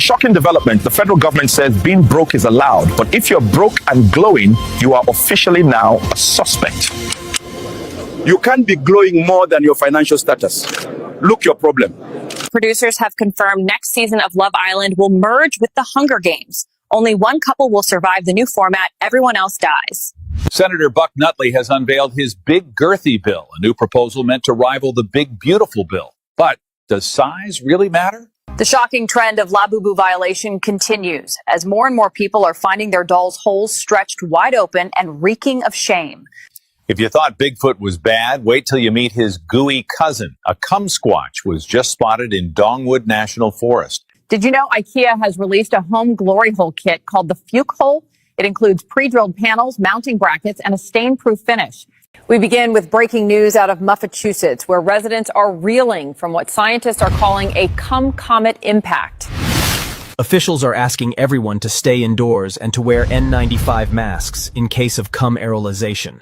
shocking development. The federal government says being broke is allowed, but if you're broke and glowing, you are officially now a suspect. You can't be glowing more than your financial status. Look your problem. Producers have confirmed next season of Love Island will merge with the Hunger Games. Only one couple will survive the new format. Everyone else dies. Senator Buck Nutley has unveiled his Big Girthy bill, a new proposal meant to rival the Big Beautiful bill. But does size really matter? The shocking trend of Labubu violation continues as more and more people are finding their dolls' holes stretched wide open and reeking of shame. If you thought Bigfoot was bad, wait till you meet his gooey cousin. A kumsquatch was just spotted in Dongwood National Forest. Did you know IKEA has released a home glory hole kit called the Fuke Hole? It includes pre-drilled panels, mounting brackets, and a stain-proof finish. We begin with breaking news out of Massachusetts, where residents are reeling from what scientists are calling a cum-comet impact. Officials are asking everyone to stay indoors and to wear N95 masks in case of cum aerolization.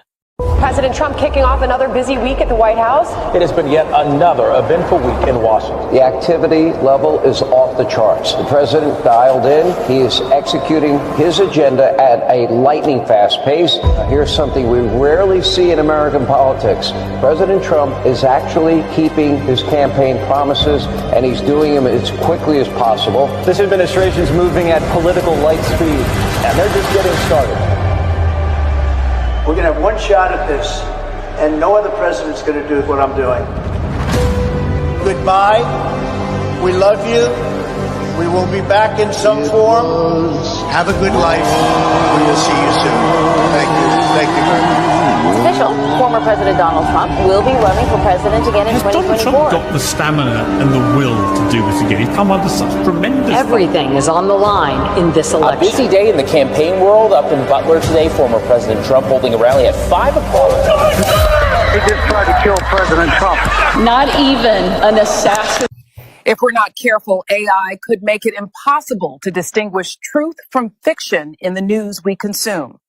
President Trump kicking off another busy week at the White House. It has been yet another eventful week in Washington. The activity level is off the charts. The president dialed in. He is executing his agenda at a lightning fast pace. Here's something we rarely see in American politics. President Trump is actually keeping his campaign promises, and he's doing them as quickly as possible. This administration is moving at political light speed, and they're just getting started. We're going to have one shot at this, and no other president's going to do what I'm doing. Goodbye. We love you. We will be back in some form. Have a good life. We will see you soon. Thank you. Thank you very much. It's official. Former President Donald Trump will be running for president again in 2024. Has Donald Trump got the stamina and the will to do this again? He's come under such tremendous... Everything is on the line in this election. A busy day in the campaign world up in Butler today. Former President Trump holding a rally at 5 o'clock. He just tried to kill President Trump. Not even an assassin. If we're not careful, AI could make it impossible to distinguish truth from fiction in the news we consume.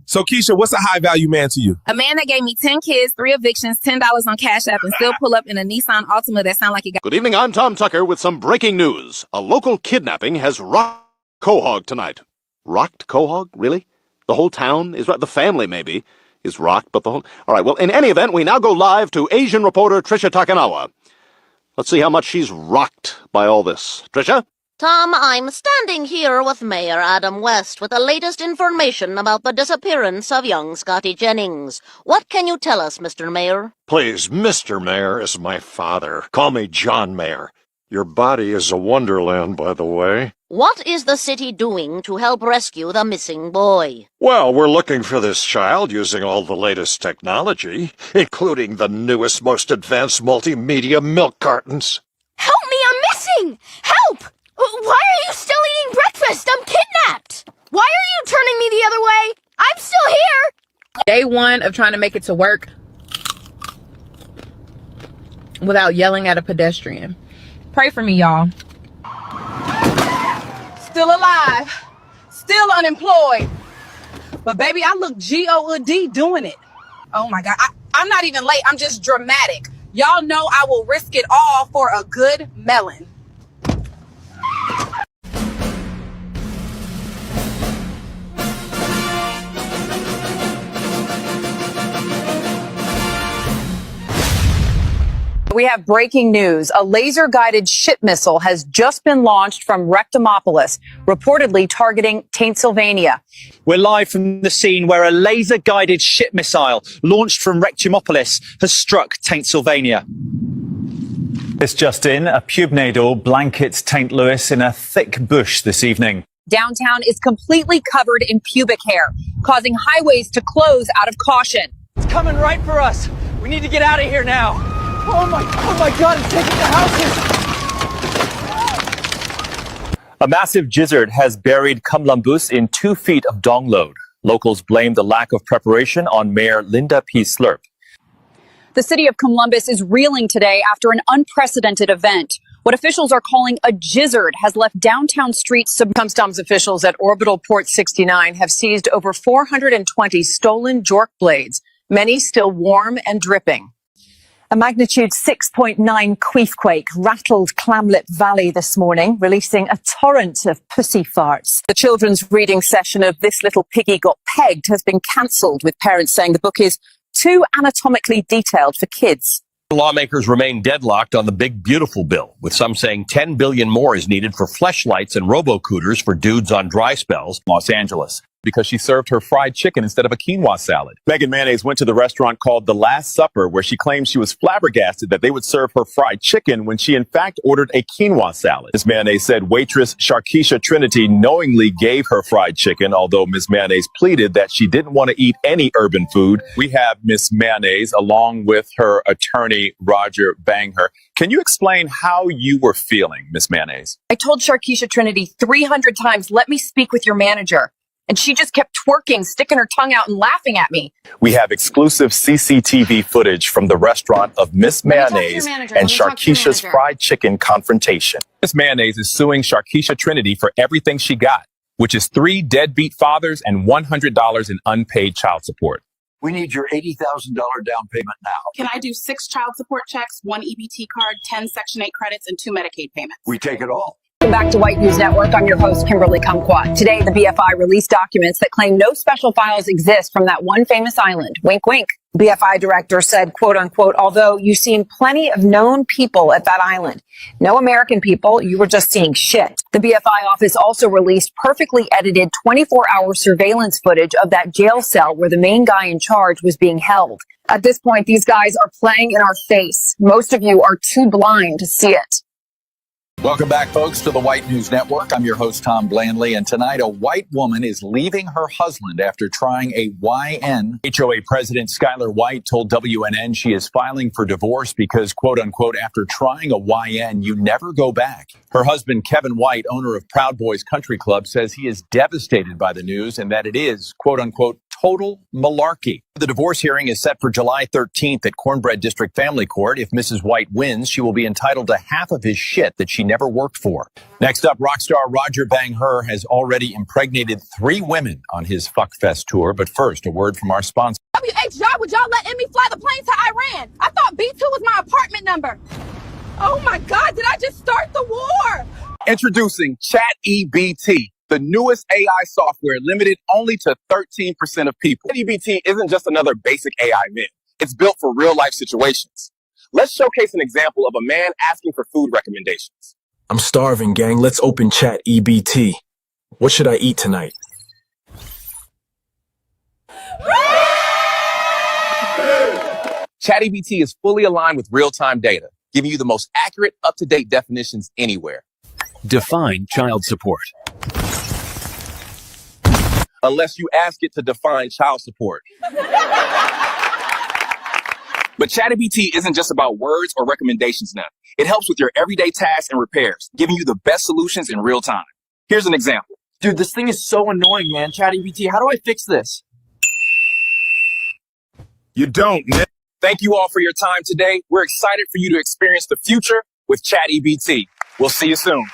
So, Keisha, what's a high-value man to you? A man that gave me 10 kids, 3 evictions, $10 on Cash App, and still pull up in a Nissan Altima that sound like he got... Good evening, I'm Tom Tucker with some breaking news. A local kidnapping has rocked 𝐻𝐂𝐃 tonight. Rocked 𝐻𝐂𝐃? Really? The whole town is rocked? The family, maybe, is rocked, but the whole... All right, well, in any event, we now go live to Asian reporter Tricia Takanawa. Let's see how much she's rocked by all this. Tricia? Tom, I'm standing here with Mayor Adam West with the latest information about the disappearance of young Scotty Jennings. What can you tell us, Mr. Mayor? Please, Mr. Mayor is my father. Call me John Mayor. Your body is a wonderland, by the way. What is the city doing to help rescue the missing boy? Well, we're looking for this child using all the latest technology, including the newest, most advanced multimedia milk cartons. Help me, I'm missing! Help! Why are you still eating breakfast? I'm kidnapped! Why are you turning me the other way? I'm still here! Day one of trying to make it to work without yelling at a pedestrian. Pray for me, y'all. Still alive. Still unemployed. But baby, I look G-O-D doing it. Oh my God. I'm not even late. I'm just dramatic. Y'all know I will risk it all for a good melon. We have breaking news. A laser-guided ship missile has just been launched from Rectomopolis, reportedly targeting 𝐻𝐃. We're live from the scene where a laser-guided ship missile launched from Rectomopolis has struck 𝐻𝐃. This just in, a pubnadal blankets St. Louis in a thick bush this evening. Downtown is completely covered in pubic hair, causing highways to close out of caution. It's coming right for us. We need to get out of here now. Oh my God, it's taking the houses. A massive gizzard has buried Kamlambus in 2 feet of dongload. Locals blame the lack of preparation on Mayor Linda P. Slurp. The city of Columbus is reeling today after an unprecedented event. What officials are calling a gizzard has left downtown streets. Customs officials at Orbital Port 69 have seized over 420 stolen jork blades, many still warm and dripping. A magnitude 6.9 �ㄎ𝐄𝐓𝐄𝐄 rattled Clamlip Valley this morning, releasing a torrent of pussy farts. The children's reading session of This Little Piggy Got Pegged has been cancelled, with parents saying the book is too anatomically detailed for kids. Lawmakers remain deadlocked on the big beautiful bill, with some saying $10 billion more is needed for fleshlights and robo-cooters for dudes on dry spells. Los Angeles, because she served her fried chicken instead of a quinoa salad. Megan Mayonnaise went to the restaurant called The Last Supper, where she claimed she was flabbergasted that they would serve her fried chicken when she in fact ordered a quinoa salad. Ms. Mayonnaise said waitress Sharkeisha Trinity knowingly gave her fried chicken, although Ms. Mayonnaise pleaded that she didn't want to eat any urban food. We have Ms. Mayonnaise along with her attorney, Roger Bangher. Can you explain how you were feeling, Ms. Mayonnaise? I told Sharkeisha Trinity 300 times, let me speak with your manager. And she just kept twerking, sticking her tongue out and laughing at me. We have exclusive CCTV footage from the restaurant of Miss Mayonnaise and Sharkeisha's fried chicken confrontation. Miss Mayonnaise is suing Sharkeisha Trinity for everything she got, which is 3 deadbeat fathers and $100 in unpaid child support. We need your $80,000 down payment now. Can I do 6 child support checks, 1 EBT card, 10 Section 8 credits, and 2 Medicaid payments? We take it all. Welcome back to White News Network. I'm your host, 𝐬𝐓𝐇𝐄𝐑. Today, the BFI released documents that claim no special files exist from that one famous island. Wink, wink. BFI director said, quote unquote, although you've seen plenty of known people at that island, no American people, you were just seeing shit. The BFI office also released perfectly edited 24-hour surveillance footage of that jail cell where the main guy in charge was being held. At this point, these guys are playing in our face. Most of you are too blind to see it. Welcome back, folks, to the White News Network. I'm your host, Tom Blandley, and tonight a white woman is leaving her husband after trying a YN. HOA President Skylar White told WNN she is filing for divorce because, quote unquote, after trying a YN, you never go back. Her husband, Kevin White, owner of Proud Boys Country Club, says he is devastated by the news and that it is, quote unquote, total malarkey. The divorce hearing is set for July 13th at Cornbread District Family Court. If Mrs. White wins, she will be entitled to half of his shit that she never worked for. Next up, rock star Roger Bangher has already impregnated 3 women on his Fuckfest tour. But first, a word from our sponsor. WHR, would y'all let me fly the plane to Iran? I thought B2 was my apartment number. Oh my God, did I just start the war? Introducing ChatEBT, the newest AI software limited only to 13% of people. ChatEBT isn't just another basic AI myth. It's built for real-life situations. Let's showcase an example of a man asking for food recommendations. I'm starving, gang. Let's open ChatEBT. What should I eat tonight? ChatEBT is fully aligned with real-time data, giving you the most accurate, up-to-date definitions anywhere. Define child support. Unless you ask it to define child support. But ChatEBT isn't just about words or recommendations now. It helps with your everyday tasks and repairs, giving you the best solutions in real time. Here's an example. Dude, this thing is so annoying, man. ChatEBT, how do I fix this? You don't, man. Thank you all for your time today. We're excited for you to experience the future with ChatEBT. We'll see you soon.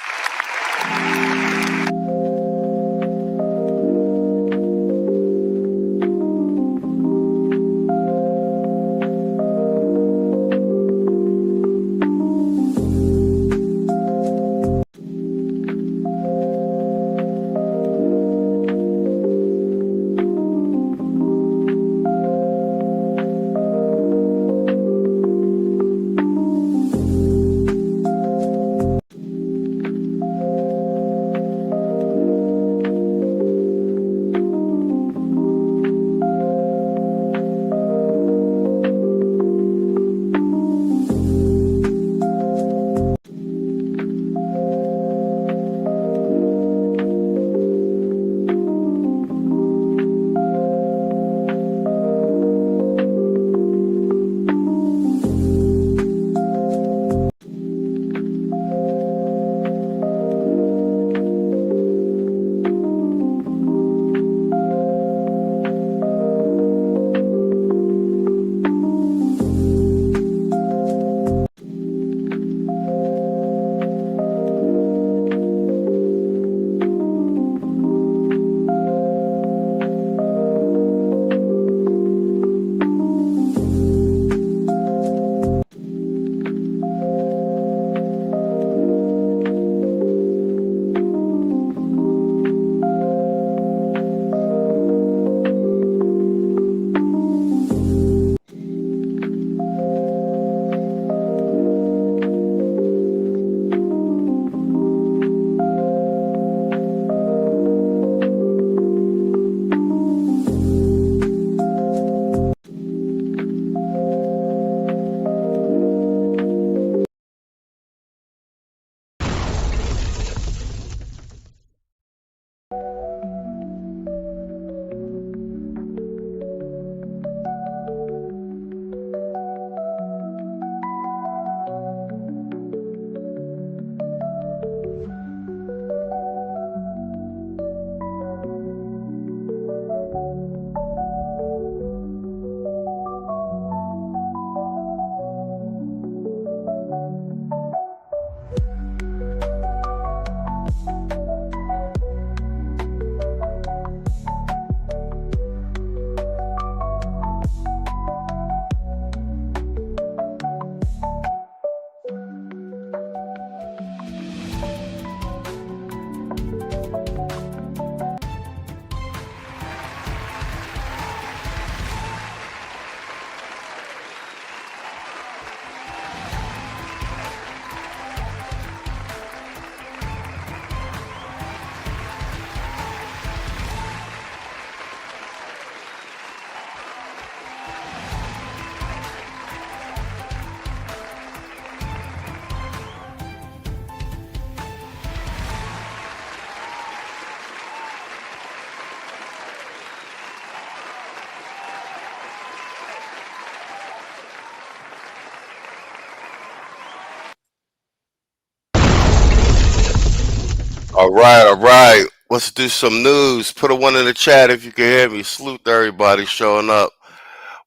All right, all right. Let's do some news. Put a one in the chat if you can hear me. Salute to everybody showing up.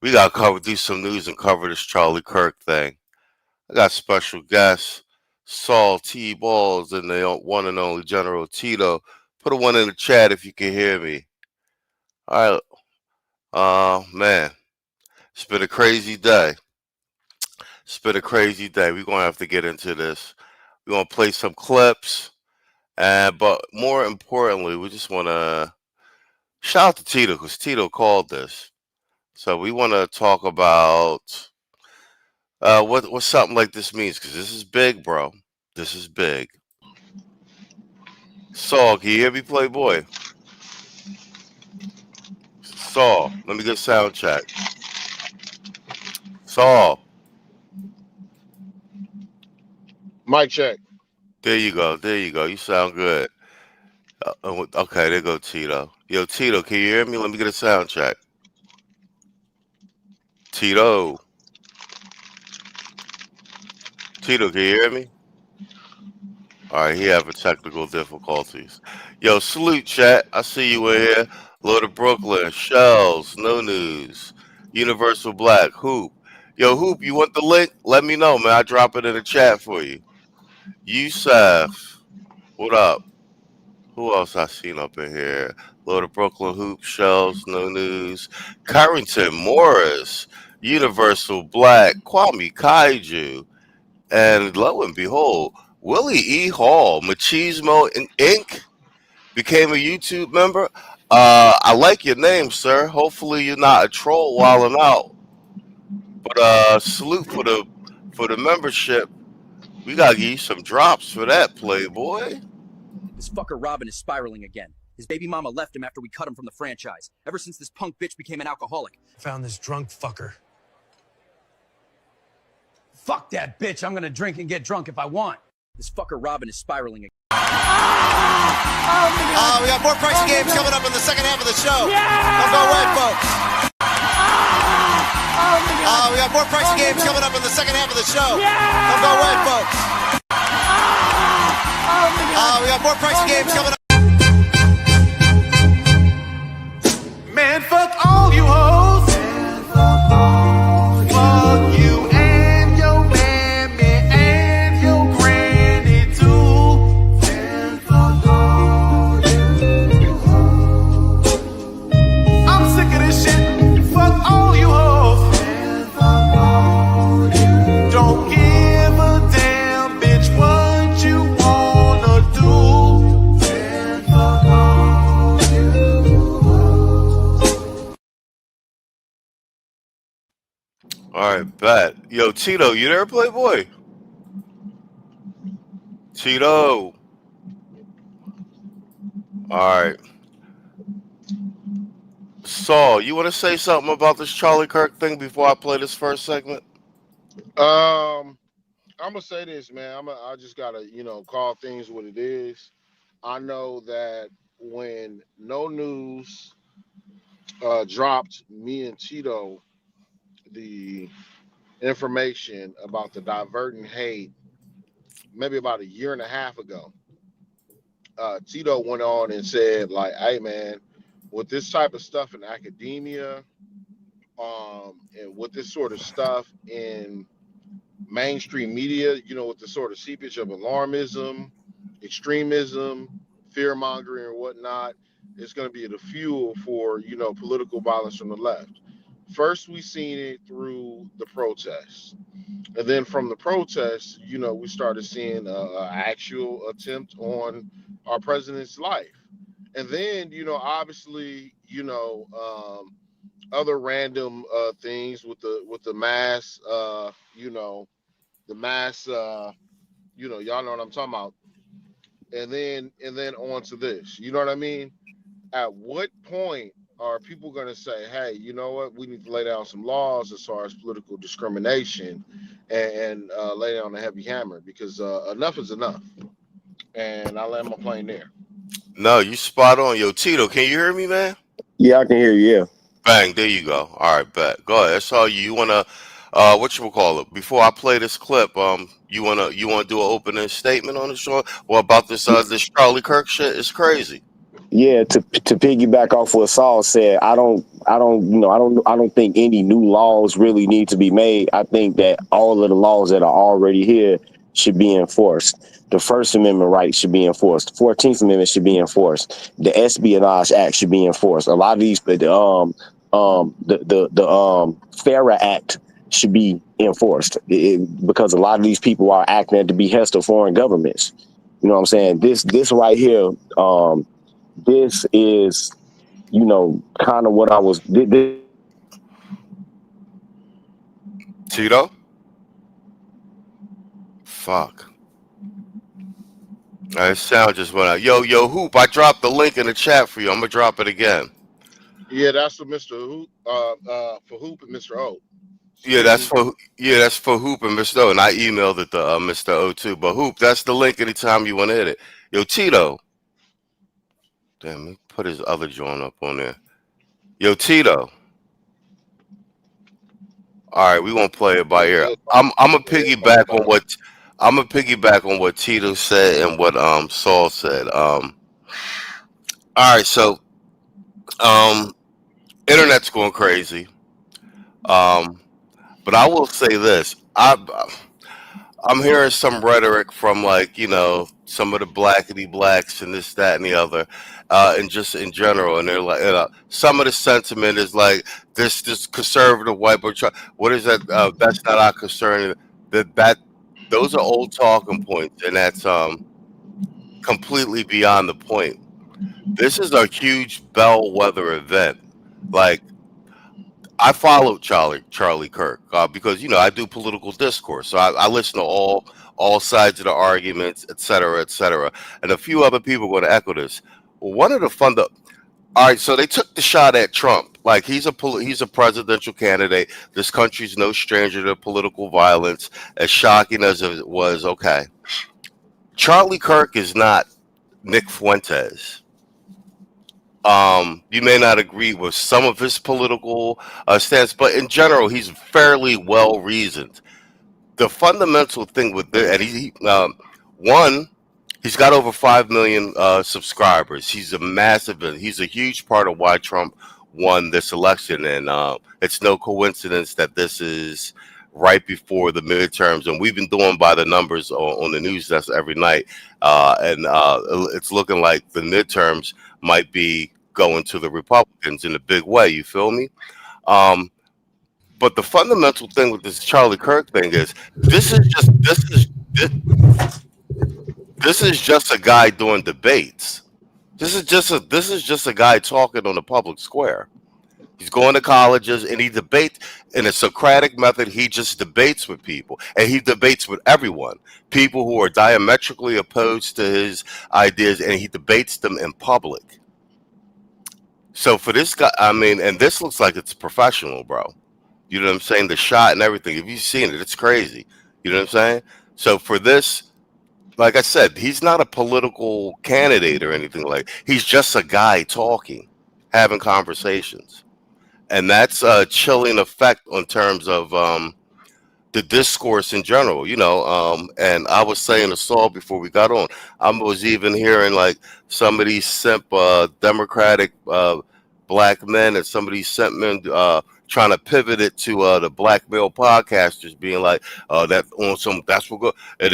We got to do some news and cover this Charlie Kirk thing. I got special guests, Saul T. Bawlz and the one and only General Tito. Put a one in the chat if you can hear me. All right. Man, it's been a crazy day. It's been a crazy day. We're going to have to get into this. We're going to play some clips. But more importantly, we just want to shout out to Tito because Tito called this. So we want to talk about what something like this means because this is big, bro. This is big. Saul, can you hear me, Playboy? Saul, let me get sound check. Saul. Mic check. There you go. There you go. You sound good. Okay, there go Tito. Yo, Tito, can you hear me? Let me get a sound check. Tito. Tito, can you hear me? All right, he having technical difficulties. Yo, salute, chat. I see you in here. Lord of Brooklyn, Shells, No News, Universal Black, Hoop. Yo, Hoop, you want the link? Let me know, man. I drop it in the chat for you. Yusuf, what up? Who else I seen up in here? Lord of Brooklyn, Hoop, Shells, No News, Carrington Morris, Universal Black, 𝐻𝐈𝐃𝐄𝐑, and lo and behold, Willie E. Hall, Machismo Inc. became a YouTube member. I like your name, sir. Hopefully you're not a troll while I'm out. But salute for the membership. We gotta give you some drops for that, Playboy. This fucker Robin is spiraling again. His baby mama left him after we cut him from the franchise. Ever since this punk bitch became an alcoholic. Found this drunk fucker. Fuck that bitch. I'm gonna drink and get drunk if I want. This fucker Robin is spiraling again. We got more pricey games coming up in the second half of the show. Don't go away, folks. We got more pricey games coming up in the second half of the show. Don't go away, folks. We got more pricey games coming up. Man, fuck all you hoes. Fuck you and your mammy and your granny too. I'm sick of this shit. Fuck all you hoes. Don't give a damn, bitch, what you wanna do. All right, bet. Yo, Tito, you there, Playboy? Tito. All right. Saul, you want to say something about this Charlie Kirk thing before I play this first segment? I'm gonna say this, man. I just gotta, call things what it is. I know that when No News dropped me and Tito the information about the diverting hate, maybe about a year and a half ago, Tito went on and said, like, hey, man, with this type of stuff in academia, and with this sort of stuff in mainstream media, with the sort of seepage of alarmism, extremism, fear mongering, and whatnot, it's going to be the fuel for, political violence from the left. First, we seen it through the protests. And then from the protests, we started seeing an actual attempt on our president's life. And then, obviously, other random things with the mass, the mass, y'all know what I'm talking about. And then on to this, you know what I mean? At what point are people going to say, hey, you know what, we need to lay down some laws as far as political discrimination and lay down a heavy hammer, because enough is enough. And I'll land my plane there. No, you spot on. Yo, Tito, can you hear me, man? Yeah, I can hear you. Yeah. Bang, there you go. All right, bet. Go ahead. That's all you want to Whatchamacallit, before I play this clip, you wanna do an opening statement on the show? Well, about this Charlie Kirk shit is crazy. Yeah, to piggyback off what Saul said, I don't think any new laws really need to be made. I think that all of the laws that are already here should be enforced. The First Amendment rights should be enforced. The 14th Amendment should be enforced. The Espionage Act should be enforced. A lot of these, the FARA Act should be enforced because a lot of these people are acting at the behest of foreign governments. You know what I'm saying? This right here. This is, kind of what I was. Tito? Fuck. Sound just went out. Yo, Hoop, I dropped the link in the chat for you. I'm going to drop it again. Yeah, that's for Mr. Hoop, for Hoop and Mr. O. Yeah, that's for Hoop and Mr. O, and I emailed it to Mr. O too. But Hoop, that's the link anytime you want to hit it. Yo, Tito. Damn, let me put his other joint up on there. Yo, Tito. All right, we won't play it by ear. I'm gonna piggyback on what Tito said and what Saul said. All right, so internet's going crazy. But I will say this: I'm hearing some rhetoric from some of the blackity blacks and this, that, and the other, and just in general. And they're like, some of the sentiment is like this conservative white boy. What is that? That's not our concern. Those are old talking points, and that's completely beyond the point. This is a huge bellwether event. Like, I followed Charlie Kirk because I do political discourse, so I listen to all sides of the arguments, et cetera, and a few other people are going to echo this. One of the all right, so they took the shot at Trump. Like, he's a presidential candidate. This country's no stranger to political violence. As shocking as it was, okay. Charlie Kirk is not Nick Fuentes. You may not agree with some of his political stance, but in general, he's fairly well reasoned. The fundamental thing with this, and he's got over 5 million subscribers. He's a huge part of why Trump won this election, and it's no coincidence that this is right before the midterms, and we've been doing by the numbers on the news desk every night, and it's looking like the midterms might be going to the Republicans in a big way. You feel me? But the fundamental thing with this Charlie Kirk thing is this is just a guy doing debates. This is just a guy talking on the public square. He's going to colleges and he debates in a Socratic method. He just debates with people, and he debates with everyone, people who are diametrically opposed to his ideas, and he debates them in public. So for this guy, and this looks like it's professional, bro. You know what I'm saying? The shot and everything. If you've seen it, it's crazy. You know what I'm saying? So for this, like I said, he's not a political candidate or anything like. He's just a guy talking, having conversations, and that's a chilling effect on terms of the discourse in general. And I was saying to Saul before we got on, I was even hearing like some of these simp Democratic black men and some of these simp men trying to pivot it to the black male podcasters being like that's what good, and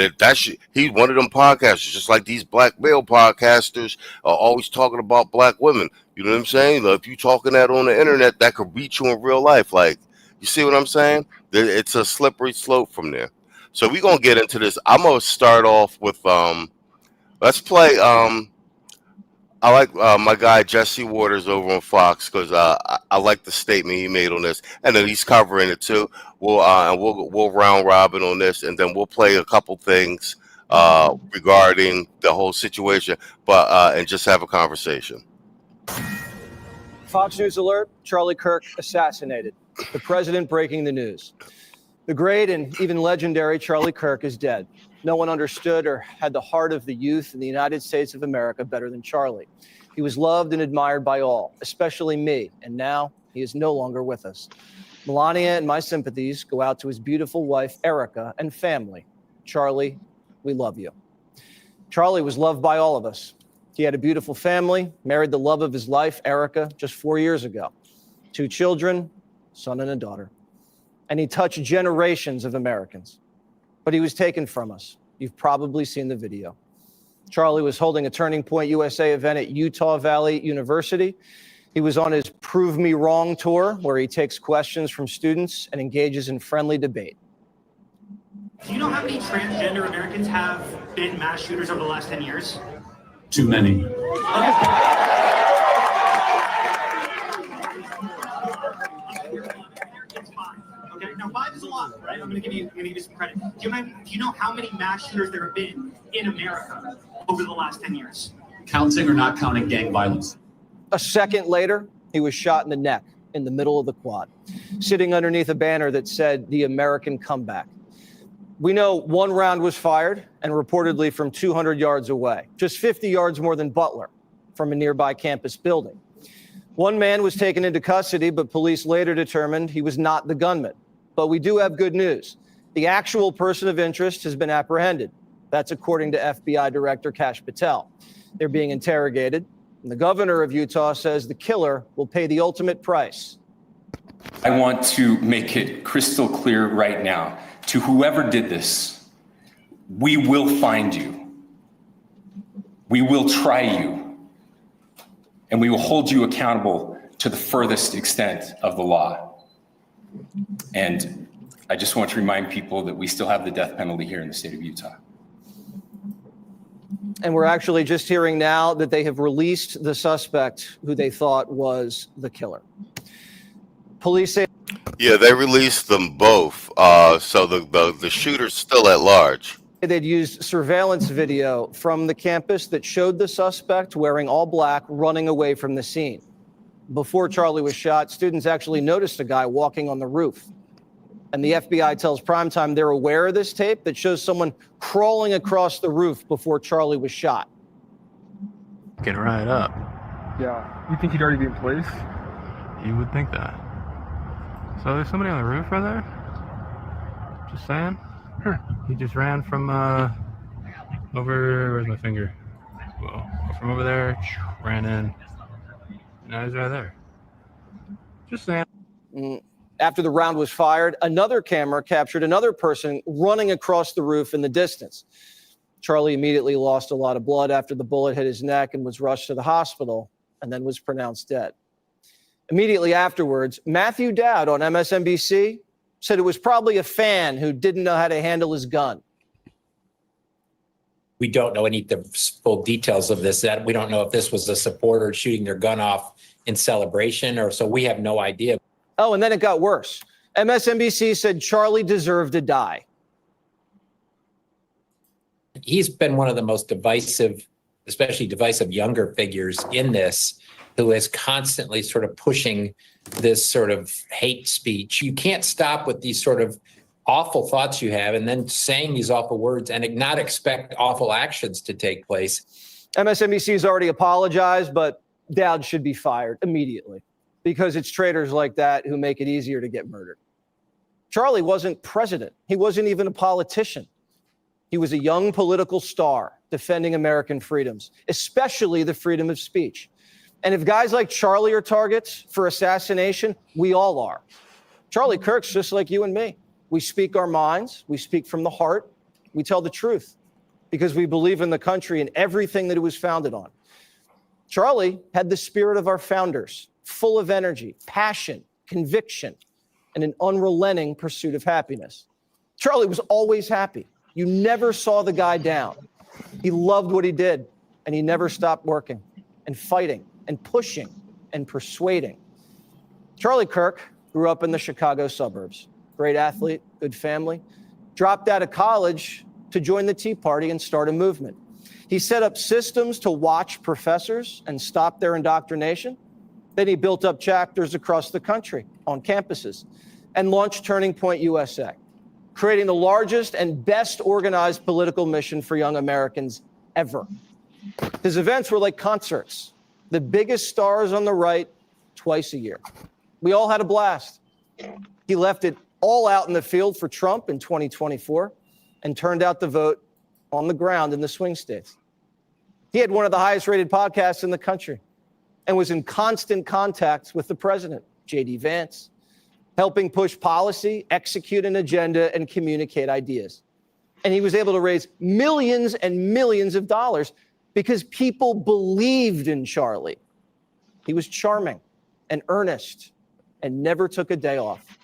he's one of them podcasters, just like these black male podcasters are always talking about black women. You know what I'm saying? If you talking that on the internet, that could reach you in real life. Like, you see what I'm saying? It's a slippery slope from there. So we're gonna get into this. I'm gonna start off with let's play I like my guy Jesse Waters over on Fox because I like the statement he made on this, and then he's covering it too. We'll round robin on this, and then we'll play a couple things regarding the whole situation, but and just have a conversation. Fox News alert: Charlie Kirk assassinated. The president breaking the news. The great and even legendary Charlie Kirk is dead. No one understood or had the heart of the youth in the United States of America better than Charlie. He was loved and admired by all, especially me, and now he is no longer with us. Melania and my sympathies go out to his beautiful wife, Erica, and family. Charlie, we love you. Charlie was loved by all of us. He had a beautiful family, married the love of his life, Erica, just 4 years ago. 2 children, son and a daughter. And he touched generations of Americans. But he was taken from us. You've probably seen the video. Charlie was holding a Turning Point USA event at Utah Valley University. He was on his Prove Me Wrong tour, where he takes questions from students and engages in friendly debate. Do you know how many transgender Americans have been mass shooters over the last 10 years? Too many. Okay, now 5 is a lot, right? I'm gonna give you some credit. Do you know how many mass shooters there have been in America over the last 10 years? Counting or not counting gang violence? A second later, he was shot in the neck in the middle of the quad, sitting underneath a banner that said, "The American Comeback." We know 1 round was fired and reportedly from 200 yards away, just 50 yards more than Butler from a nearby campus building. 1 man was taken into custody, but police later determined he was not the gunman. But we do have good news. The actual person of interest has been apprehended. That's according to FBI Director 𝐋𝐈𝐍𝐿. They're being interrogated. And the governor of Utah says the killer will pay the ultimate price. I want to make it crystal clear right now to whoever did this, we will find you. We will try you. And we will hold you accountable to the furthest extent of the law. And I just want to remind people that we still have the death penalty here in the state of Utah. And we're actually just hearing now that they have released the suspect who they thought was the killer. Police say... Yeah, they released them both. So the shooter's still at large. They'd used surveillance video from the campus that showed the suspect wearing all black running away from the scene. Before Charlie was shot, students actually noticed a guy walking on the roof. And the FBI tells Primetime they're aware of this tape that shows someone crawling across the roof before Charlie was shot. Get right up. Yeah. You think he'd already be in place? You would think that. So there's somebody on the roof right there? Just saying. He just ran from over, where's my finger? Well, from over there, ran in. Now he's right there. Just saying. After the round was fired, another camera captured another person running across the roof in the distance. Charlie immediately lost a lot of blood after the bullet hit his neck and was rushed to the hospital and then was pronounced dead. Immediately afterwards, Matthew Dowd on MSNBC said it was probably a fan who didn't know how to handle his gun. We don't know any of the full details of this. That we don't know if this was a supporter shooting their gun off in celebration, or so we have no idea. Oh, and then it got worse. MSNBC said Charlie deserved to die. He's been one of the most divisive, especially divisive younger figures in this, who is constantly sort of pushing this sort of hate speech. You can't stop with these sort of awful thoughts you have and then saying these awful words and not expect awful actions to take place. MSNBC has already apologized, but Dowd should be fired immediately because it's traitors like that who make it easier to get murdered. Charlie wasn't president. He wasn't even a politician. He was a young political star defending American freedoms, especially the freedom of speech. And if guys like Charlie are targets for assassination, we all are. Charlie Kirk's just like you and me. We speak our minds. We speak from the heart. We tell the truth because we believe in the country and everything that it was founded on. Charlie had the spirit of our founders, full of energy, passion, conviction, and an unrelenting pursuit of happiness. Charlie was always happy. You never saw the guy down. He loved what he did, and he never stopped working and fighting and pushing and persuading. Charlie Kirk grew up in the Chicago suburbs. Great athlete, good family. Dropped out of college to join the Tea Party and start a movement. He set up systems to watch professors and stop their indoctrination. Then he built up chapters across the country on campuses and launched Turning Point USA, creating the largest and best organized political mission for young Americans ever. His events were like concerts, the biggest stars on the right twice a year. We all had a blast. He left it all out in the field for Trump in 2024 and turned out the vote on the ground in the swing states. He had one of the highest rated podcasts in the country and was in constant contact with the president, J.D. Vance, helping push policy, execute an agenda, and communicate ideas. And he was able to raise millions and millions of dollars because people believed in Charlie. He was charming and earnest and never took a day off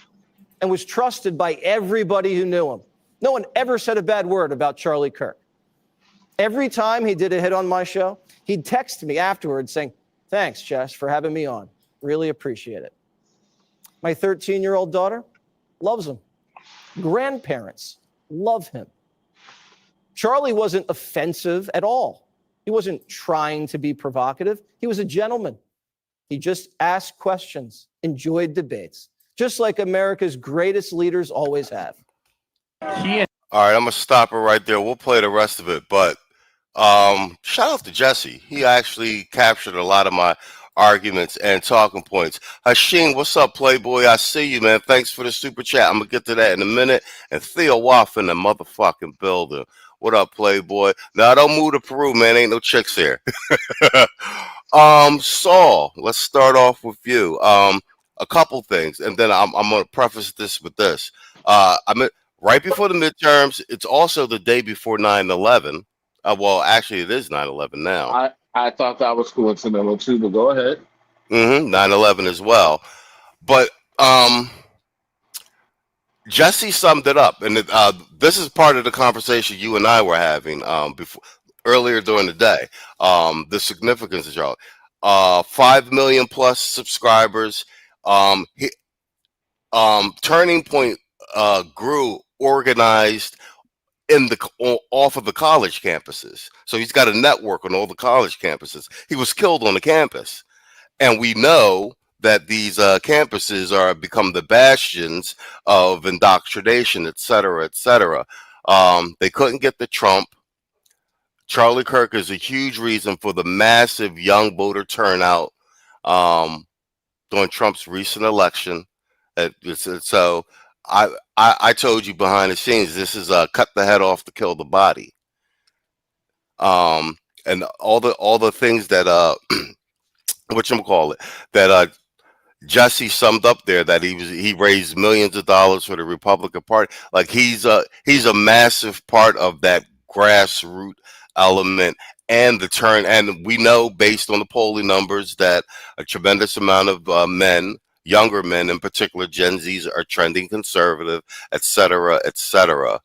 and was trusted by everybody who knew him. No one ever said a bad word about Charlie Kirk. Every time he did a hit on my show, he'd text me afterwards saying, "Thanks, Jess, for having me on. Really appreciate it." My 13-year-old daughter loves him. Grandparents love him. Charlie wasn't offensive at all. He wasn't trying to be provocative. He was a gentleman. He just asked questions, enjoyed debates, just like America's greatest leaders always have. All right, I'm gonna stop it right there. We'll play the rest of it, but shout out to Jesse. He actually captured a lot of my arguments and talking points. Hashim, what's up, Playboy? I see you, man. Thanks for the super chat. I'm gonna get to that in a minute. And Theo Waff in the motherfucking building. What up, Playboy? Now don't move to Peru, man. Ain't no chicks here. Saul, let's start off with you. A couple things, and then I'm gonna preface this with this. Right before the midterms, it's also the day before 9/11. Well, actually, it is 9/11 now. I thought that was coincidental too, but go ahead. 9/11 as well. But Jesse summed it up, and this is part of the conversation you and I were having earlier during the day. The significance of Charlie. 5 million plus subscribers. Turning Point grew organized off of the college campuses. So he's got a network on all the college campuses. He was killed on the campus. And we know that these campuses are become the bastions of indoctrination, et cetera, et cetera. They couldn't get the Trump. Charlie Kirk is a huge reason for the massive young voter turnout during Trump's recent election. So I told you behind the scenes, this is cut the head off to kill the body. And all the things that that Jesse summed up there, that he raised millions of dollars for the Republican Party. Like he's a massive part of that grassroots element and the turn. And we know, based on the polling numbers, that a tremendous amount of men, younger men in particular, Gen Zs, are trending conservative, et cetera, et cetera.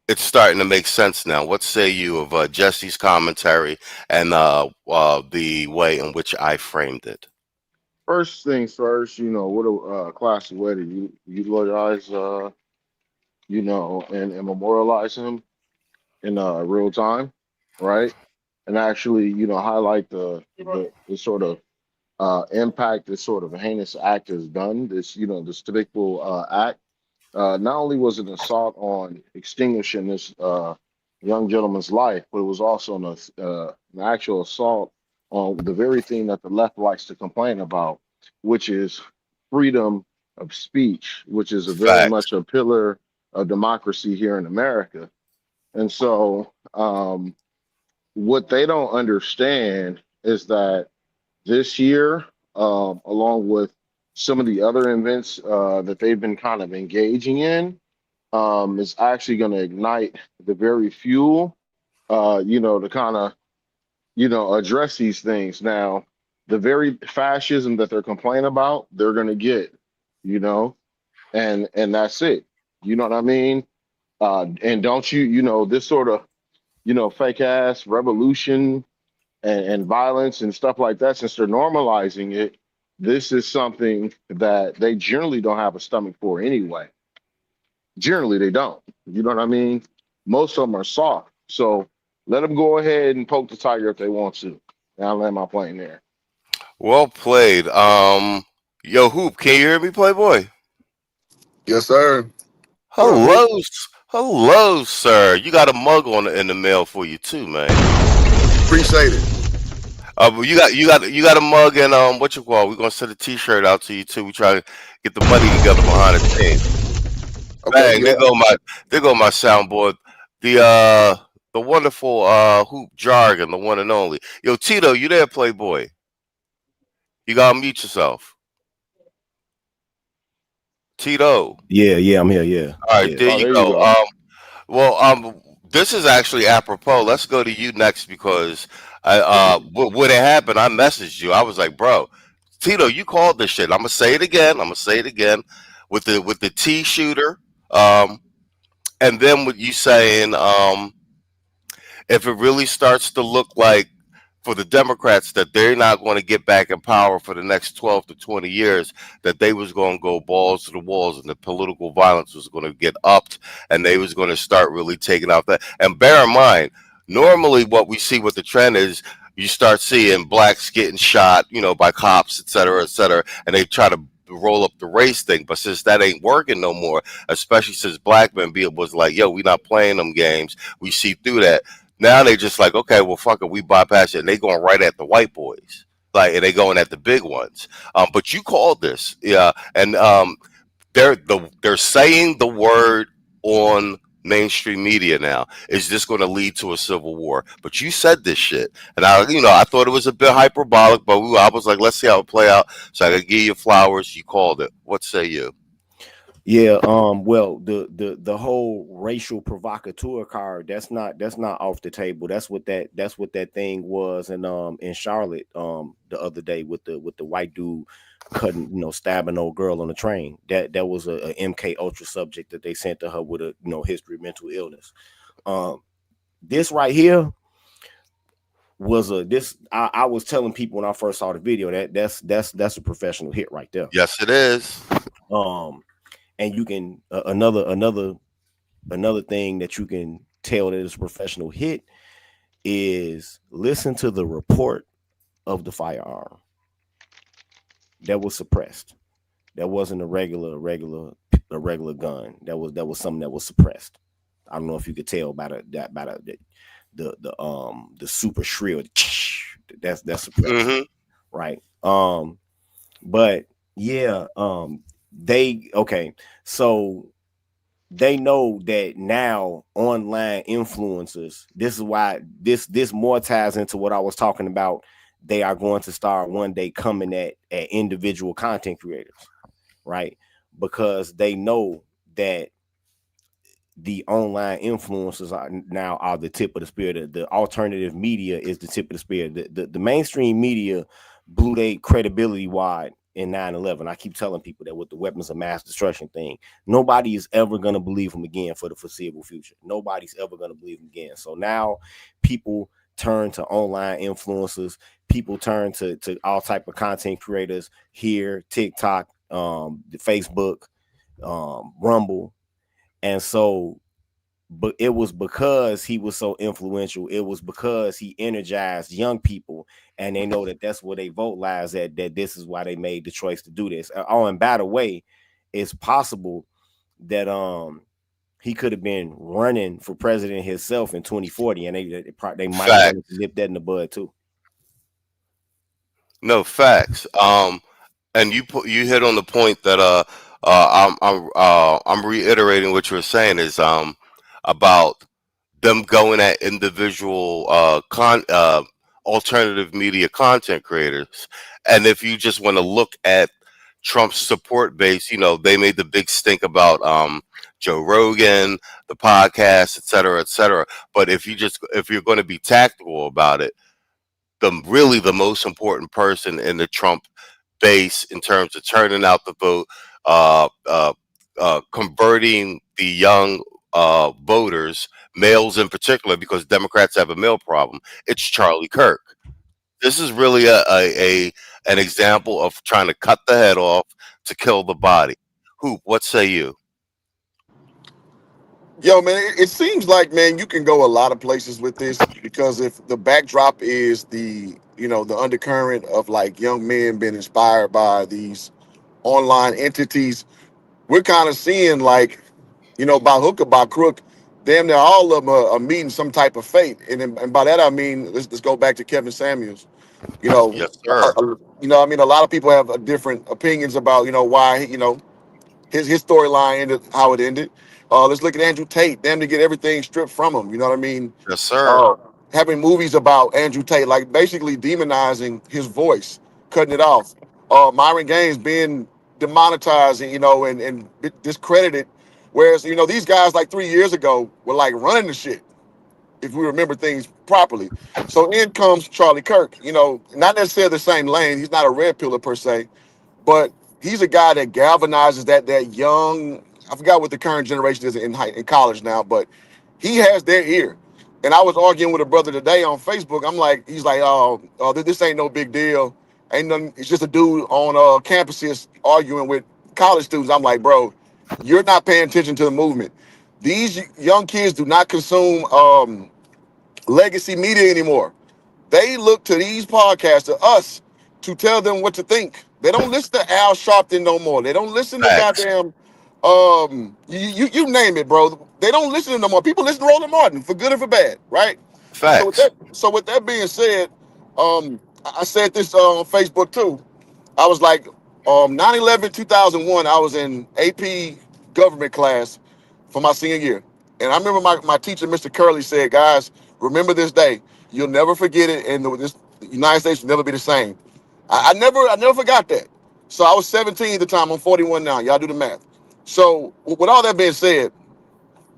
It's starting to make sense now. What say you of Jesse's commentary and the way in which I framed it? First things first, what a classic way to utilize, and memorialize him in real time, right? And actually, highlight the sort of impact this sort of heinous act has done. This despicable act. Not only was it an assault on extinguishing this young gentleman's life, but it was also an actual assault on the very thing that the left likes to complain about, which is freedom of speech, which is very much a pillar of democracy here in America. And so what they don't understand is that this year, along with some of the other events that they've been kind of engaging in, is actually going to ignite the very fuel, to kind of, address these things. Now, the very fascism that they're complaining about, they're going to get, and that's it. You know what I mean? And don't this sort of, fake ass revolution and violence and stuff like that, since they're normalizing it, this is something that they generally don't have a stomach for anyway. Generally, they don't. You know what I mean? Most of them are soft. So let them go ahead and poke the tiger if they want to. And I'll land my plane there. Well played. Yo, Hoop, can you hear me, Playboy? Yes, sir. Hello, sir. You got a mug in the mail for you too, man. Appreciate it. But you got a mug and what you call? We're gonna send a T-shirt out to you too. We try to get the money together behind the scenes. Okay, Bang! yeah. There go my soundboard. The wonderful hoop jargon, the one and only. Yo, Tito, you there, Playboy? You gotta mute yourself. Tito. Yeah, I'm here. Yeah. All right, Yeah. there you go. This is actually apropos. Let's go to you next because what had happened, I messaged you. I was like, bro, Tito, you called this shit. I'm gonna say it again. With the T shooter. And then with you saying, if it really starts to look like for the Democrats that they're not going to get back in power for the next 12 to 20 years, that they was going to go balls to the walls and the political violence was going to get upped and they was going to start really taking out that. And bear in mind, normally what we see with the trend is you start seeing blacks getting shot, by cops, et cetera, and they try to roll up the race thing. But since that ain't working no more, especially since black men was like, yo, we not playing them games. We see through that. Now they just like, okay, well, fuck it, we bypass it. And they going right at the white boys. And they going at the big ones. But you called this. Yeah. And they're saying the word on mainstream media now. Is this going to lead to a civil war? But you said this shit. And I thought it was a bit hyperbolic, but I was like, let's see how it play out. So I could give you flowers. You called it. What say you? Yeah, well, the whole racial provocateur card, that's not off the table. That's what that thing was in Charlotte the other day with the white dude cutting, stabbing old girl on the train. That was a 𝐬𝐃 subject that they sent to her with a history of mental illness. This right here was I was telling people when I first saw the video that's a professional hit right there. Yes, it is. And you can another thing that you can tell that is a professional hit is listen to the report of the firearm that was suppressed. That wasn't a regular gun. That was something that was suppressed. I don't know if you could tell by the super shrill. That's suppressed, mm-hmm. Right? But yeah, so they know that now online influencers, this is why this more ties into what I was talking about. They are going to start one day coming at individual content creators, right? Because they know that the online influencers are the tip of the spear. The alternative media is the tip of the spear. The mainstream media blew their credibility wide in 9/11. I keep telling people that with the weapons of mass destruction thing, nobody is ever going to believe them again for the foreseeable future. Nobody's ever going to believe them again. So now people turn to online influencers. People turn to all type of content creators here, TikTok, the Facebook, Rumble. And so, but it was because he was so influential. It was because he energized young people, and they know that that's where they vote lies at, that this is why they made the choice to do this. Oh, and by the way, it's possible that he could have been running for president himself in 2040, and they might have nipped that in the bud too. No, facts. And you hit on the point that I'm reiterating what you're saying is about them going at individual alternative media content creators. And if you just want to look at Trump's support base, they made the big stink about Joe Rogan, the podcast, et cetera. But if you're going to be tactical about it, the most important person in the Trump base in terms of turning out the vote, converting the young voters, males in particular, because Democrats have a male problem, it's Charlie Kirk. This is really an example of trying to cut the head off to kill the body. Hoop, what say you? Yo, man, it seems like, man, you can go a lot of places with this, because if the backdrop is the undercurrent of like young men being inspired by these online entities, we're kind of seeing like, by hook or by crook, damn near all of them are meeting some type of fate. And by that, I mean, let's go back to Kevin Samuels. You know, Yes, sir. I mean, a lot of people have different opinions about, why, his storyline ended how it ended. Let's look at Andrew Tate. Damn, to get everything stripped from him. You know what I mean? Yes, sir. Having movies about Andrew Tate, like basically demonizing his voice, cutting it off. Myron Gaines being demonetized, and discredited. Whereas, these guys like 3 years ago were like running the shit, if we remember things properly. So in comes Charlie Kirk, not necessarily the same lane. He's not a red pillar per se, but he's a guy that galvanizes that young. I forgot what the current generation is in college now, but he has their ear. And I was arguing with a brother today on Facebook. He's like, this ain't no big deal. Ain't nothing. It's just a dude on campuses arguing with college students. I'm like, bro, you're not paying attention to the movement. These young kids do not consume legacy media anymore. They look to these podcasts, to us, to tell them what to think. They don't listen to Al Sharpton no more. They don't listen to goddamn you name it, bro. They don't listen to no more. People listen to Roland Martin for good or for bad, right? Facts. So with that being said, I said this on Facebook too. I was like, 9/11/2001, I was in AP government class for my senior year. And I remember my teacher, Mr. Curley, said, guys, remember this day. You'll never forget it, and the United States will never be the same. I never forgot that. So I was 17 at the time. I'm 41 now. Y'all do the math. So with all that being said,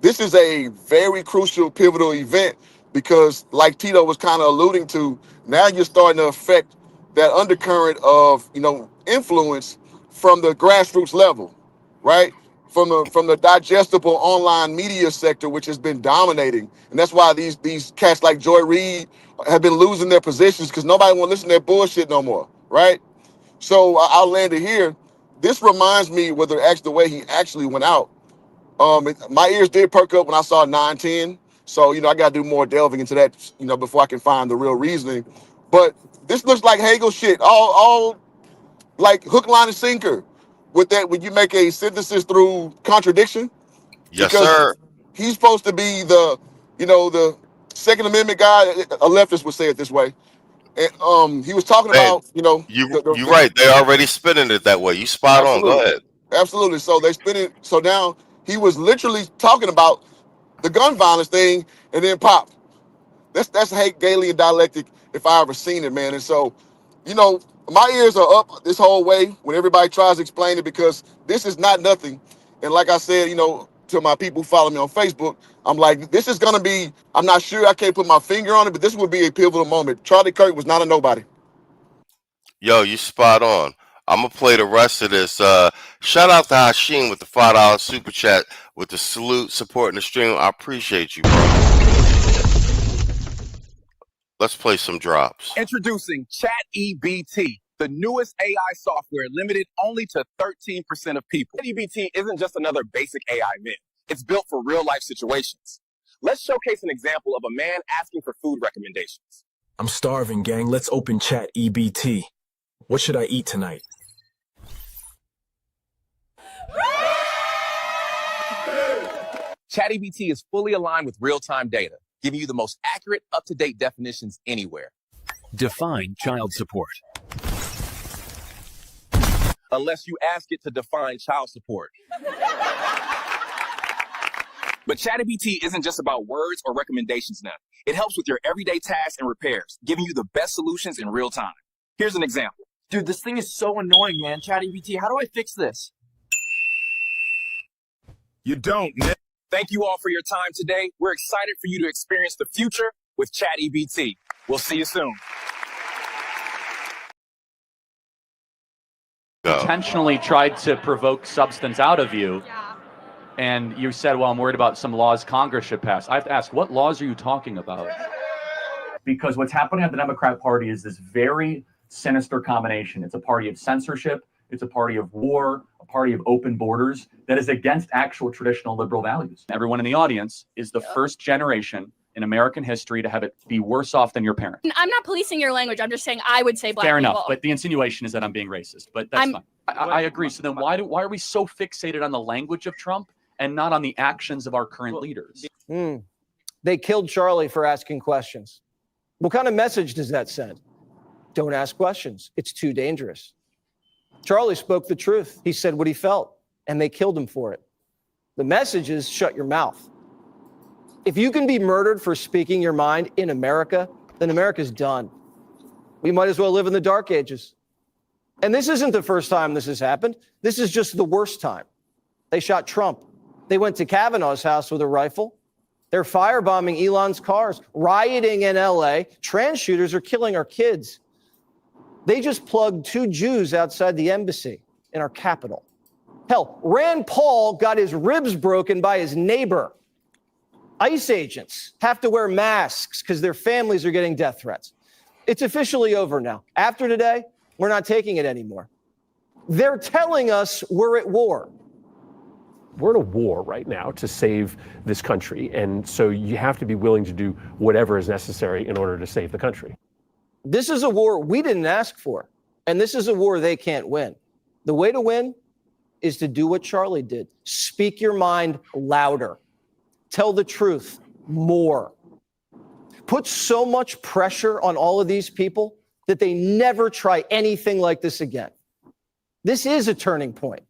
this is a very crucial, pivotal event because, like Tito was kind of alluding to, now you're starting to affect that undercurrent of, influence from the grassroots level, right? From the digestible online media sector, which has been dominating. And that's why these cats like Joy Reid have been losing their positions because nobody want to listen to their bullshit no more, right? So I'll land it here. This reminds me the way he actually went out. My ears did perk up when I saw 9/10. So, I got to do more delving into that, before I can find the real reasoning. But this looks like Hegel shit, all like hook, line, and sinker. With that, when you make a synthesis through contradiction, Yes, because sir. he's supposed to be the Second Amendment guy. A leftist would say it this way. And he was talking Man, about, you're right. They already spinning it that way. You spot on. Go absolutely, ahead. absolutely. So they spin it. So now he was literally talking about the gun violence thing, and then pop. That's Hegelian dialectic if I ever seen it, man. And so, my ears are up this whole way when everybody tries to explain it because this is not nothing. And like I said, to my people who follow me on Facebook, I'm like, this is gonna be. I'm not sure. I can't put my finger on it, but this would be a pivotal moment. Charlie Kirk was not a nobody. Yo, you spot on. I'm gonna play the rest of this. Shout out to Hashim with the $5 super chat with the salute supporting the stream. I appreciate you, bro. Let's play some drops. Introducing ChatEBT, the newest AI software limited only to 13% of people. ChatEBT isn't just another basic AI myth. It's built for real-life situations. Let's showcase an example of a man asking for food recommendations. I'm starving, gang. Let's open ChatEBT. What should I eat tonight? ChatEBT is fully aligned with real-time data, giving you the most accurate, up-to-date definitions anywhere. Define child support. Unless you ask it to define child support. But ChatGPT isn't just about words or recommendations now. It helps with your everyday tasks and repairs, giving you the best solutions in real time. Here's an example. Dude, this thing is so annoying, man. ChatGPT, how do I fix this? You don't, Nick. Thank you all for your time today. We're excited for you to experience the future with ChatGPT. We'll see you soon. Intentionally tried to provoke substance out of you. And you said, well, I'm worried about some laws Congress should pass. I have to ask, what laws are you talking about? Because what's happening at the Democrat Party is this very sinister combination. It's a party of censorship. It's a party of war, a party of open borders that is against actual traditional liberal values. Everyone in the audience is the first generation in American history to have it be worse off than your parents. I'm not policing your language. I'm just saying I would say black Fair people. enough, but the insinuation is that I'm being racist. But that's fine. I agree. So then why are we so fixated on the language of Trump and not on the actions of our current leaders? They killed Charlie for asking questions. What kind of message does that send? Don't ask questions. It's too dangerous. Charlie spoke the truth. He said what he felt, and they killed him for it. The message is shut your mouth. If you can be murdered for speaking your mind in America, then America's done. We might as well live in the dark ages. And this isn't the first time this has happened. This is just the worst time. They shot Trump. They went to Kavanaugh's house with a rifle. They're firebombing Elon's cars, rioting in LA. Trans shooters are killing our kids. They just plugged 2 Jews outside the embassy in our capital. Hell, Rand Paul got his ribs broken by his neighbor. ICE agents have to wear masks because their families are getting death threats. It's officially over now. After today, we're not taking it anymore. They're telling us we're at war. We're in a war right now to save this country, and so you have to be willing to do whatever is necessary in order to save the country. This is a war we didn't ask for, and this is a war they can't win. The way to win is to do what Charlie did. Speak your mind louder. Tell the truth more. Put so much pressure on all of these people that they never try anything like this again. This is a turning point.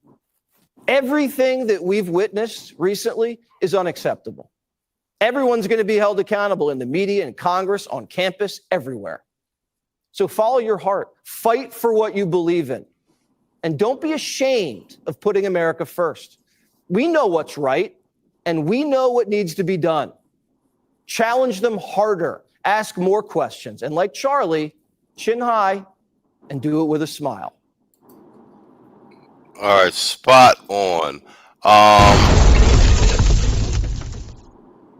Everything that we've witnessed recently is unacceptable. Everyone's going to be held accountable in the media, in Congress, on campus, everywhere. So follow your heart. Fight for what you believe in. And don't be ashamed of putting America first. We know what's right, and we know what needs to be done. Challenge them harder. Ask more questions. And like Charlie, chin high and do it with a smile. All right, spot on.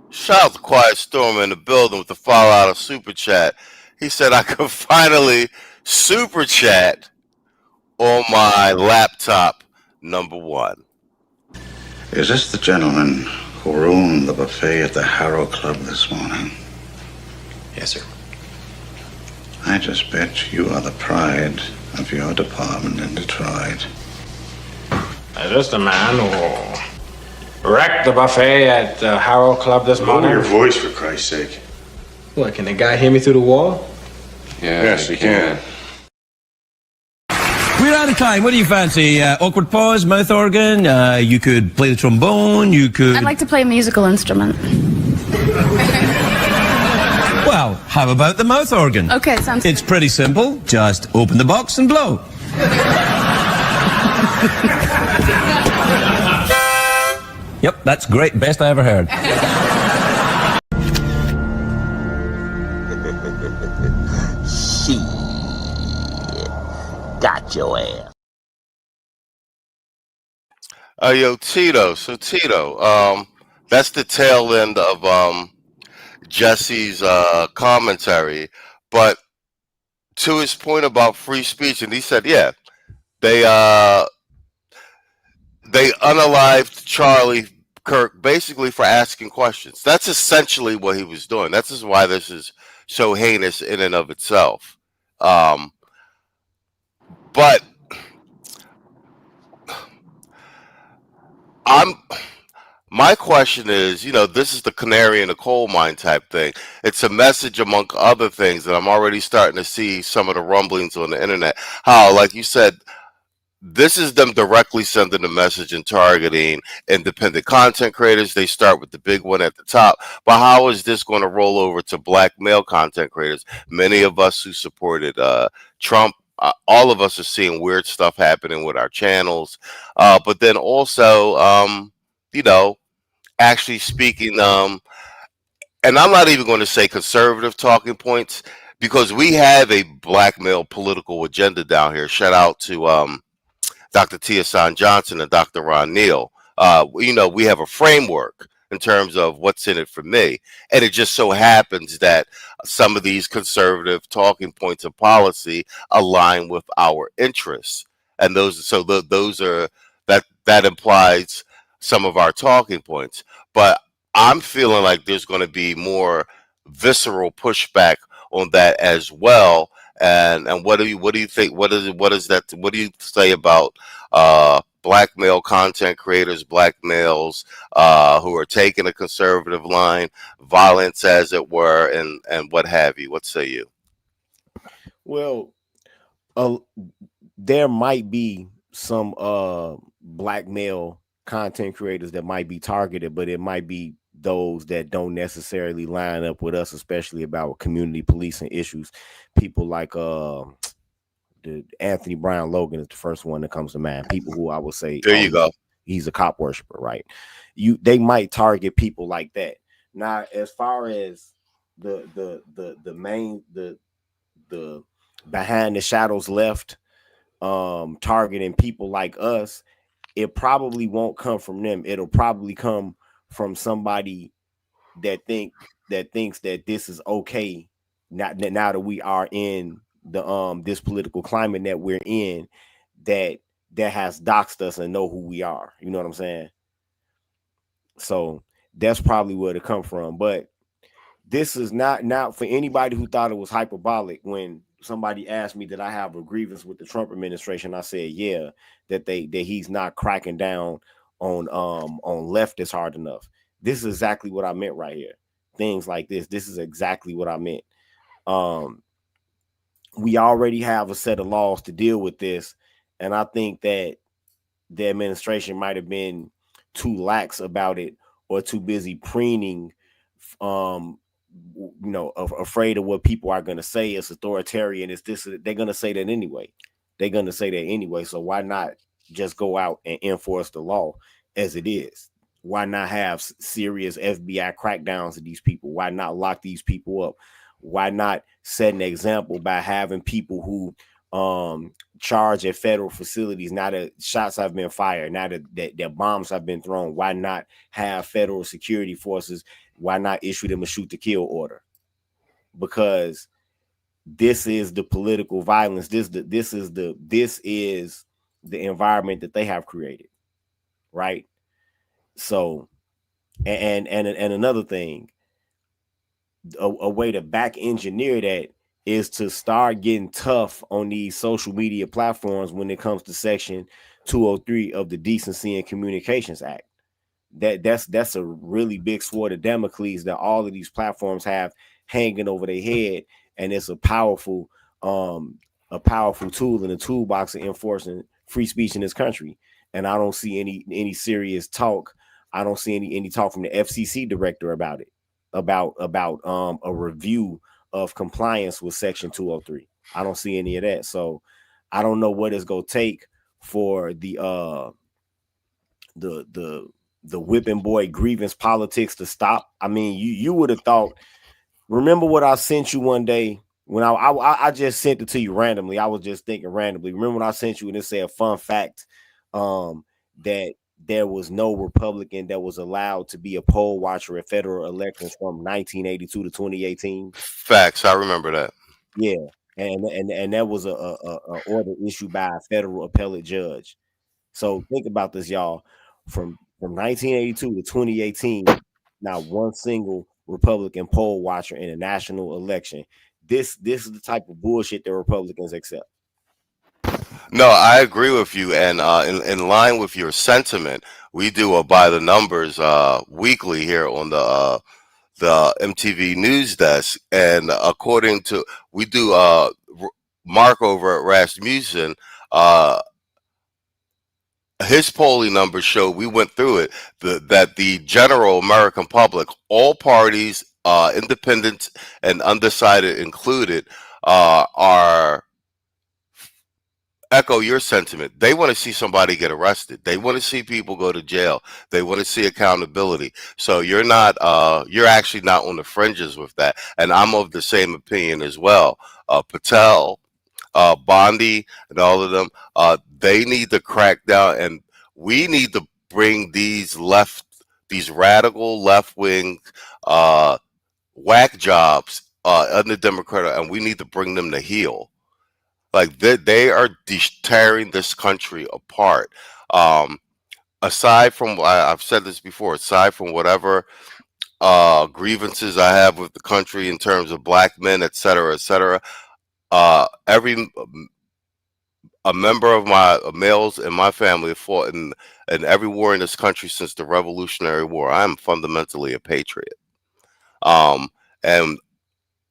Shout out to Quiet Storm in the building with the fallout of Super Chat. He said I could finally Super Chat on my laptop, #1. Is this the gentleman who ruined the buffet at the Harrow Club this morning? Yes, sir. I just bet you are the pride of your department in Detroit. Is this the man who wrecked the buffet at the Harrow Club this morning? Lower your voice, for Christ's sake. What, can the guy hear me through the wall? Yeah, yes, he can. We're out of time. What do you fancy? Awkward pause, mouth organ? You could play the trombone. You could. I'd like to play a musical instrument. Well, how about the mouth organ? Okay, sounds It's pretty simple. Just open the box and blow. Yep, that's great. Best I ever heard. Shit. Got your ass. Yo, Tito. So Tito, that's the tail end of Jesse's commentary. But to his point about free speech, and he said, yeah, they unalived Charlie Kirk basically for asking questions. That's essentially what he was doing. That's just why this is so heinous in and of itself. But my question is, this is the canary in the coal mine type thing. It's a message among other things that I'm already starting to see some of the rumblings on the internet. How, like you said, this is them directly sending the message and targeting independent content creators. They start with the big one at the top. But how is this going to roll over to black male content creators? Many of us who supported Trump, all of us are seeing weird stuff happening with our channels. But then also, actually speaking, and I'm not even going to say conservative talking points, because we have a black male political agenda down here. Shout out to Dr. Tia San Johnson and Dr. Ron Neal. We have a framework in terms of what's in it for me. And it just so happens that some of these conservative talking points of policy align with our interests. And those are that implies some of our talking points. But I'm feeling like there's going to be more visceral pushback on that as well. And what do you think? What do you say about black male content creators, black males who are taking a conservative line, violence as it were, and what have you? What say you? Well, there might be some black male content creators that might be targeted, but it might be those that don't necessarily line up with us, especially about community policing issues. People like the Anthony Brown Logan is the first one that comes to mind. People who I would say, There you go. He's a cop worshiper, right? They might target people like that. Now, as far as the behind the shadows left, targeting people like us, it probably won't come from them. It'll probably come from somebody that thinks that this is okay. Now that we are in the this political climate that we're in, that has doxed us and know who we are. You know what I'm saying? So that's probably where it come from. But this is not for anybody who thought it was hyperbolic when somebody asked me that I have a grievance with the Trump administration. I said, yeah, that he's not cracking down on leftists hard enough. This is exactly what I meant right here. Things like this. This is exactly what I meant. We already have a set of laws to deal with this, and I think that the administration might have been too lax about it or too busy preening, afraid of what people are going to say. It's authoritarian. It's this. They're going to say that anyway. So why not just go out and enforce the law as it is? Why not have serious FBI crackdowns of these people? Why not lock these people up? Why not set an example by having people who charge at federal facilities now that shots have been fired, now that bombs have been thrown? Why not have federal security forces? Why not issue them a shoot to kill order? Because this is the political violence. This is the environment that they have created, right? So, and another thing, a way to back engineer that is to start getting tough on these social media platforms when it comes to Section 203 of the Decency and Communications Act. That's a really big sword of Damocles that all of these platforms have hanging over their head, and it's a powerful tool in the toolbox of enforcing free speech in this country. And I don't see any serious talk. I don't see any talk from the FCC director about it, about a review of compliance with Section 203. I don't see any of that. So I don't know what it's gonna take for the whipping boy grievance politics to stop. I mean, you would have thought. Remember what I sent you one day when I just sent it to you randomly. I was just thinking randomly. Remember when I sent you and it said a fun fact that there was no Republican that was allowed to be a poll watcher at federal elections from 1982 to 2018. Facts. I remember that. Yeah, and that was a order issued by a federal appellate judge. So think about this, y'all. From 1982 to 2018, not one single Republican poll watcher in a national election. This is the type of bullshit that Republicans accept. No, I agree with you, and in line with your sentiment, we do a by the numbers weekly here on the MTV news desk, and according to we do Mark over at Rasmussen, his polling numbers show, we went through it, that the general American public, all parties, independents and undecided included, are echo your sentiment. They want to see somebody get arrested. They want to see people go to jail. They want to see accountability. So you're actually not on the fringes with that. And I'm of the same opinion as well. Patel, Bondi, and all of them, they need to crack down, and we need to bring these radical left-wing whack jobs under Democrat, and we need to bring them to heel. Like they are tearing this country apart. Aside from, I've said this before, aside from whatever grievances I have with the country in terms of black men, et cetera, a member of my males in my family have fought in every war in this country since the Revolutionary War. I am fundamentally a patriot. And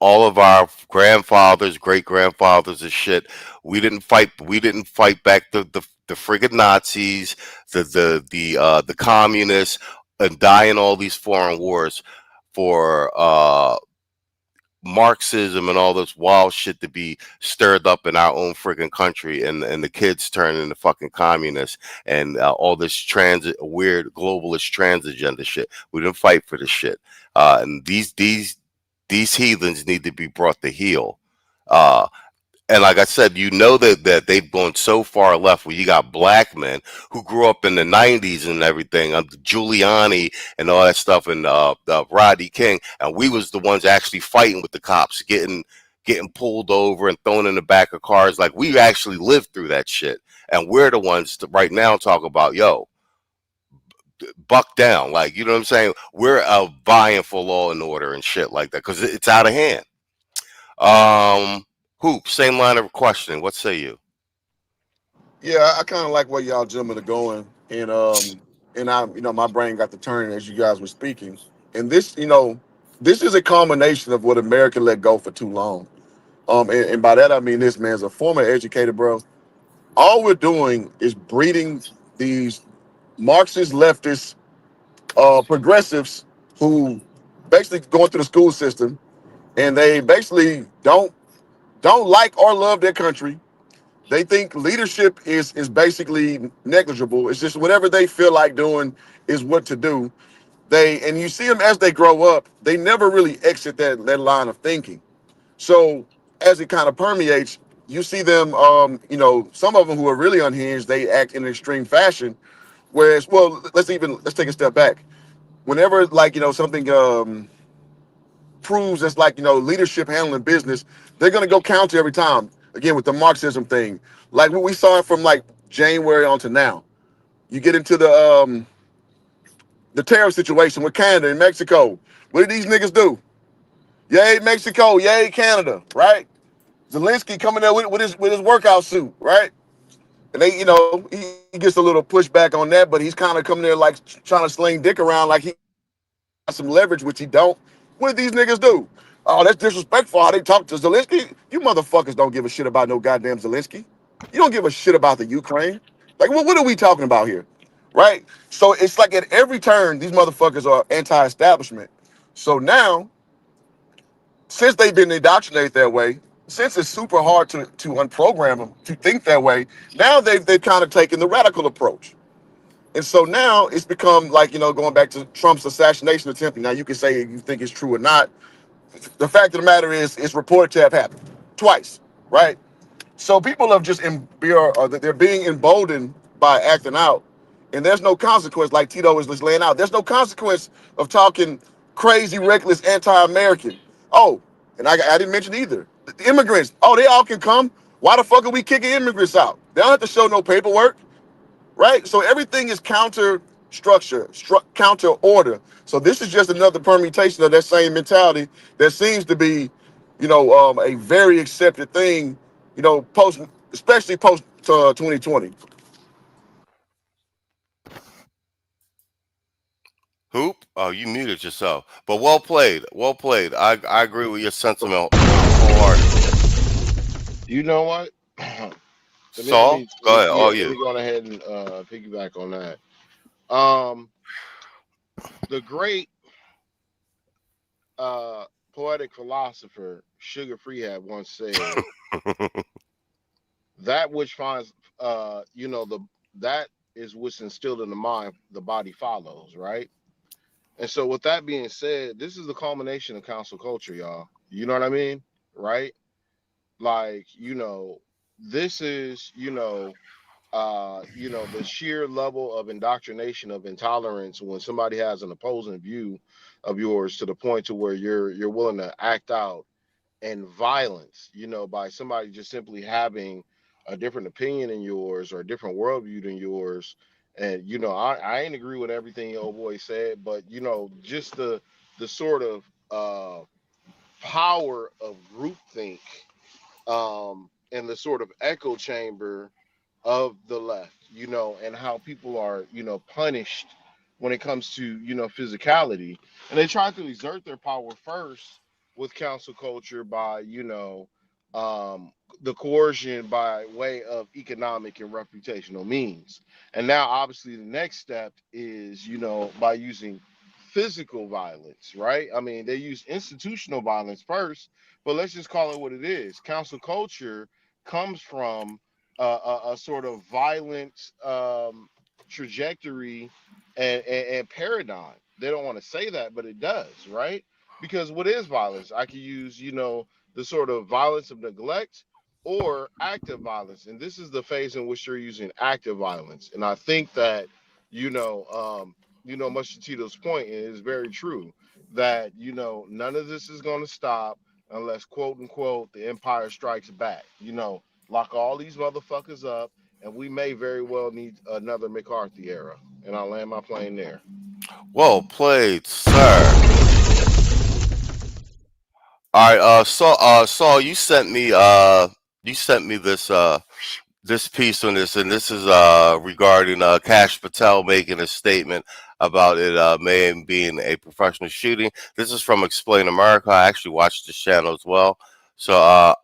all of our grandfathers, great grandfathers, and shit. We didn't fight. We didn't fight back the friggin' Nazis, the communists, and die in all these foreign wars for Marxism and all this wild shit to be stirred up in our own friggin' country, and the kids turn into fucking communists and all this weird globalist trans agenda shit. We didn't fight for this shit, and these heathens need to be brought to heel. And like I said, you know that they've gone so far left where you got black men who grew up in the 90s and everything, Giuliani and all that stuff, and Rodney King, and we was the ones actually fighting with the cops, getting pulled over and thrown in the back of cars. Like, we actually lived through that shit, and we're the ones to right now talk about, yo, buck down. Like, you know what I'm saying? We're vying for law and order and shit like that because it's out of hand. Hoop, same line of questioning. What say you? Yeah, I kind of like where y'all gentlemen are going, and I, my brain got to turning as you guys were speaking, and this is a culmination of what America let go for too long. And by that I mean this, man, as a former educator, bro, all we're doing is breeding these Marxist leftist progressives who basically going through the school system, and they basically don't like or love their country. They think leadership is basically negligible. It's just whatever they feel like doing is what to do. And you see them as they grow up, they never really exit that line of thinking. So as it kind of permeates, you see them, some of them who are really unhinged, they act in an extreme fashion. Whereas, well, let's take a step back. Whenever something proves it's leadership handling business, they're gonna go counter every time. Again, with the Marxism thing, like we saw it from like January on to now. You get into the tariff situation with Canada and Mexico. What did these niggas do? Yay Mexico, yay Canada, right? Zelensky coming there with his workout suit, right? And they, he gets a little pushback on that, but he's kind of coming there like trying to sling dick around like he got some leverage, which he don't. What did these niggas do? Oh, that's disrespectful how they talk to Zelensky. You motherfuckers don't give a shit about no goddamn Zelensky. You don't give a shit about the Ukraine. Like, what are we talking about here? Right? So it's like at every turn, these motherfuckers are anti-establishment. So now, since they've been indoctrinated that way, since it's super hard to unprogram them to think that way, now they've kind of taken the radical approach. And so now it's become like, going back to Trump's assassination attempt. Now you can say you think it's true or not. The fact of the matter is it's reported to have happened twice, right? So people have just they're being emboldened by acting out. And there's no consequence, like Tito was just laying out. There's no consequence of talking crazy, reckless, anti-American. Oh, and I didn't mention either. The immigrants, they all can come. Why the fuck are we kicking immigrants out? They don't have to show no paperwork. Right? So everything is counter structure, counter order. So this is just another permutation of that same mentality that seems to be, a very accepted thing, especially post 2020. Hoop? Oh, you muted yourself. But well played. Well played. I agree with your sentiment wholeheartedly. You know what? Saul, go ahead. All you. Let me go ahead and piggyback on that. The great poetic philosopher Sugar Free had once said, "That which finds, that is what's instilled in the mind, the body follows." Right. And so, with that being said, this is the culmination of council culture, y'all. You know what I mean? Right? Like, this is, the sheer level of indoctrination of intolerance when somebody has an opposing view of yours to the point to where you're willing to act out in violence, by somebody just simply having a different opinion than yours or a different worldview than yours. And I ain't agree with everything your old boy said, but just the sort of power of groupthink, and the sort of echo chamber of the left, and how people are, punished when it comes to, physicality. And they try to exert their power first with council culture by, the coercion by way of economic and reputational means. And now, obviously, the next step is, by using physical violence, right? I mean, they use institutional violence first, but let's just call it what it is. Council culture comes from a sort of violent trajectory and paradigm. They don't want to say that, but it does, right? Because what is violence? I could use, the sort of violence of neglect or active violence. And this is the phase in which you're using active violence. And I think that, much to Tito's point, and it is very true, that, none of this is going to stop unless, quote unquote, the empire strikes back. Lock all these motherfuckers up, and we may very well need another McCarthy era. And I'll land my plane there. Well played, sir. All right, Saul, you sent me this piece on this, and this is regarding Cash Patel making a statement about it may being a professional shooting. This is from Explain America. I actually watched this channel as well. So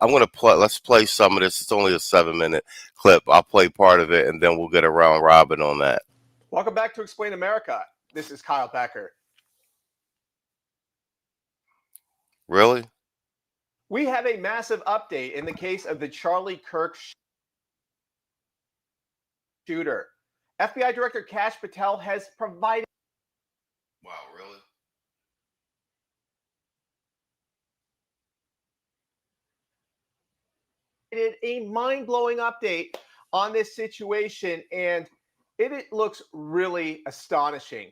I'm gonna let's play some of this. It's only a 7-minute clip. I'll play part of it, and then we'll get around Robin on that. Welcome back to Explain America. This is Kyle Becker. Really? We have a massive update in the case of the Charlie Kirk shooter. FBI Director Cash Patel has provided. Wow, really? A mind-blowing update on this situation, and it looks really astonishing.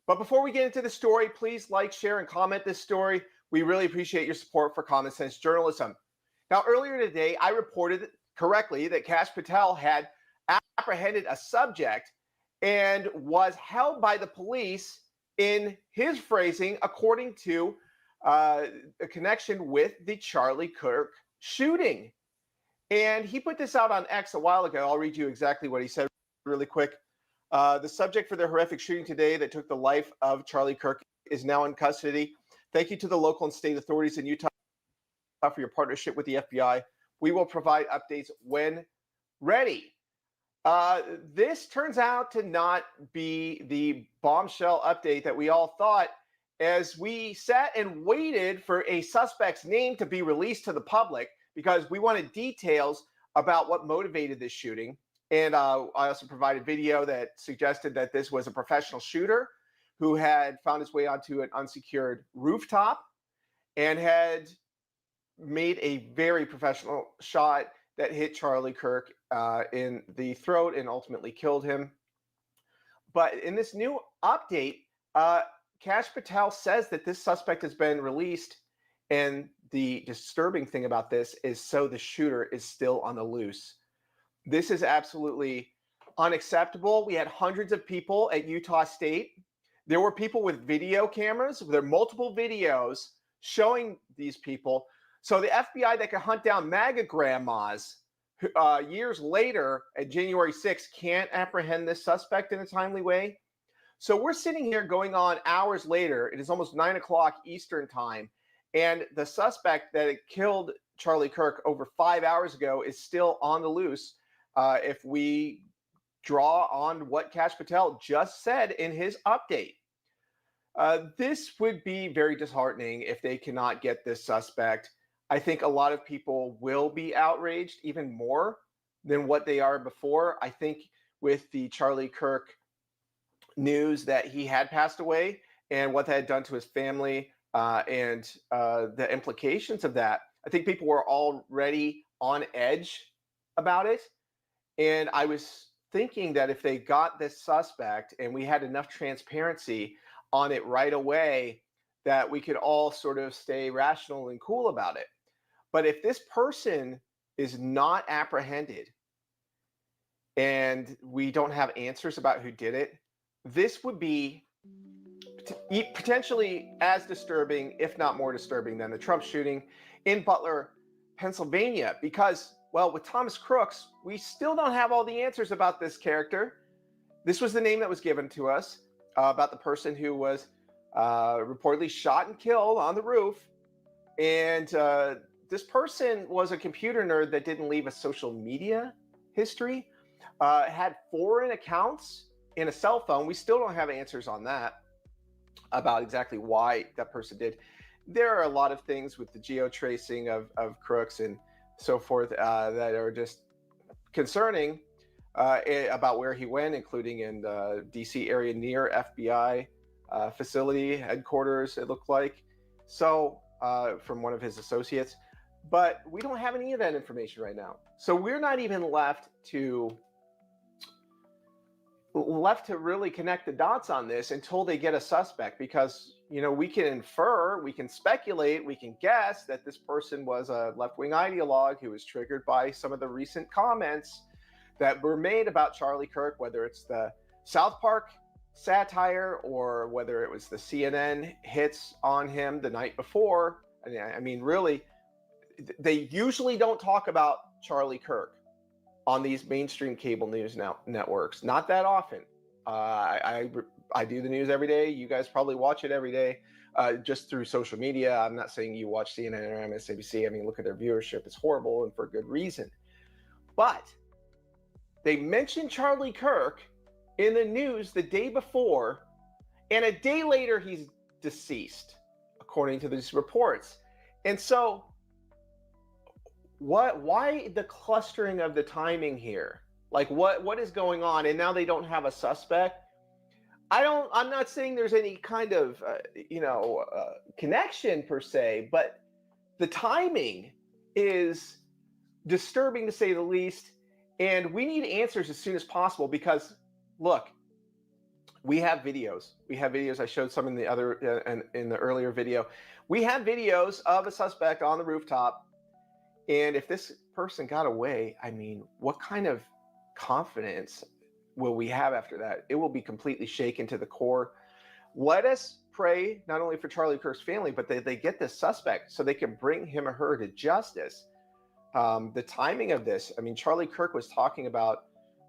But before we get into the story, please like, share, and comment this story. We really appreciate your support for common sense journalism. Now, earlier today, I reported correctly that Cash Patel had apprehended a subject and was held by the police, in his phrasing, according to a connection with the Charlie Kirk shooting. And he put this out on X a while ago. I'll read you exactly what he said really quick. The subject for the horrific shooting today that took the life of Charlie Kirk is now in custody. Thank you to the local and state authorities in Utah for your partnership with the FBI. We will provide updates when ready. This turns out to not be the bombshell update that we all thought, as we sat and waited for a suspect's name to be released to the public, because we wanted details about what motivated this shooting. And I also provided video that suggested that this was a professional shooter who had found his way onto an unsecured rooftop and had made a very professional shot that hit Charlie Kirk in the throat and ultimately killed him. But in this new update, Cash Patel says that this suspect has been released, and the disturbing thing about this is so the shooter is still on the loose. This is absolutely unacceptable. We had hundreds of people at Utah State. There were people with video cameras. There are multiple videos showing these people. So the FBI that could hunt down MAGA grandmas years later at January 6th can't apprehend this suspect in a timely way. So we're sitting here going on hours later. It is almost 9 o'clock Eastern time. And the suspect that killed Charlie Kirk over 5 hours ago is still on the loose. If we draw on what Cash Patel just said in his update. This would be very disheartening if they cannot get this suspect. I think a lot of people will be outraged even more than what they are before. I think with the Charlie Kirk news that he had passed away and what that had done to his family and the implications of that, I think people were already on edge about it. And I was thinking that if they got this suspect and we had enough transparency on it right away, that we could all sort of stay rational and cool about it. But if this person is not apprehended and we don't have answers about who did it, this would be potentially as disturbing, if not more disturbing, than the Trump shooting in Butler, Pennsylvania. Because, well, with Thomas Crooks, we still don't have all the answers about this character. This was the name that was given to us about the person who was reportedly shot and killed on the roof. And this person was a computer nerd that didn't leave a social media history, had foreign accounts and a cell phone. We still don't have answers on that about exactly why that person did. There are a lot of things with the geo-tracing of crooks and so forth that are just concerning about where he went, including in the DC area near FBI facility headquarters, it looked like. So from one of his associates, but we don't have any of that information right now. So we're not even left to really connect the dots on this until they get a suspect, because we can infer, we can speculate, we can guess that this person was a left-wing ideologue who was triggered by some of the recent comments that were made about Charlie Kirk, whether it's the South Park satire or whether it was the CNN hits on him the night before. I mean, really, they usually don't talk about Charlie Kirk on these mainstream cable news networks. Not that often. I do the news every day. You guys probably watch it every day, just through social media. I'm not saying you watch CNN or MSNBC. I mean, look at their viewership. It's horrible, and for good reason. But they mentioned Charlie Kirk in the news the day before, and a day later he's deceased, according to these reports. And so why the clustering of the timing here? Like what is going on? And now they don't have a suspect. I'm not saying there's any kind of connection per se, but the timing is disturbing to say the least. And we need answers as soon as possible, because look, we have videos. I showed some in the other in the earlier video. We have videos of a suspect on the rooftop. And if this person got away, I mean, what kind of confidence will we have after that? It will be completely shaken to the core. Let us pray not only for Charlie Kirk's family, but they get this suspect so they can bring him or her to justice. The timing of this, I mean, Charlie Kirk was talking about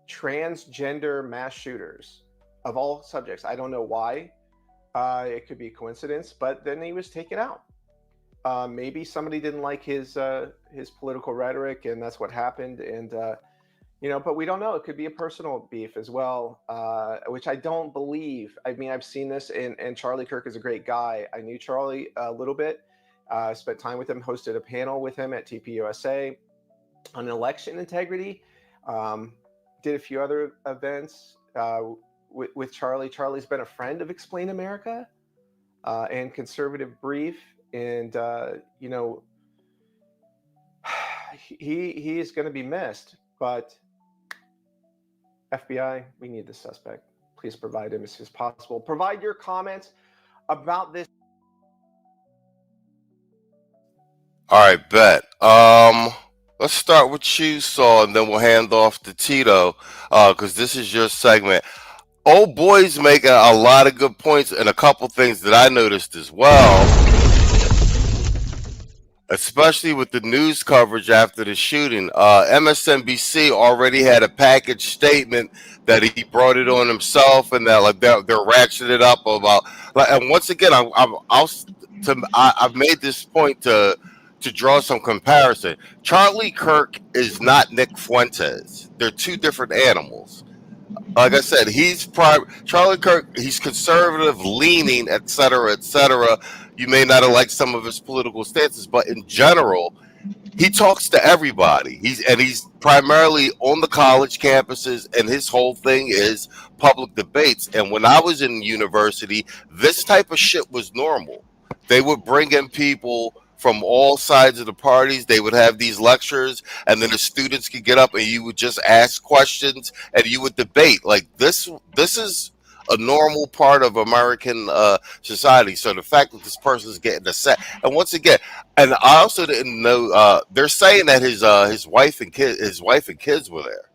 transgender mass shooters of all subjects. I don't know why. It could be a coincidence, but then he was taken out. Maybe somebody didn't like his political rhetoric, and that's what happened. And but we don't know. It could be a personal beef as well, which I don't believe. I mean, I've seen this, and Charlie Kirk is a great guy. I knew Charlie a little bit. Spent time with him, hosted a panel with him at TPUSA on election integrity. Did a few other events with Charlie. Charlie's been a friend of Explain America and Conservative Brief. And he is going to be missed. But FBI, we need the suspect. Please provide him as soon as possible. Provide your comments about this. All right, bet. Let's start with you, Saul, and then we'll hand off to Tito, because this is your segment. Old boy's making a lot of good points, and a couple things that I noticed as well, especially with the news coverage after the shooting. MSNBC already had a package statement that he brought it on himself, and that they're ratcheting it up about. And once again, I've made this point to draw some comparison. Charlie Kirk is not Nick Fuentes. They're two different animals. Like I said, Charlie Kirk, he's conservative leaning, et cetera, et cetera. You may not have liked some of his political stances, but in general, he talks to everybody. He's primarily on the college campuses, and his whole thing is public debates. And when I was in university, this type of shit was normal. They would bring in people from all sides of the parties. They would have these lectures, and then the students could get up and you would just ask questions and you would debate. Like this is a normal part of American society. So the fact that this person is getting a set, and once again, and I also didn't know, they're saying that his wife and kids were there.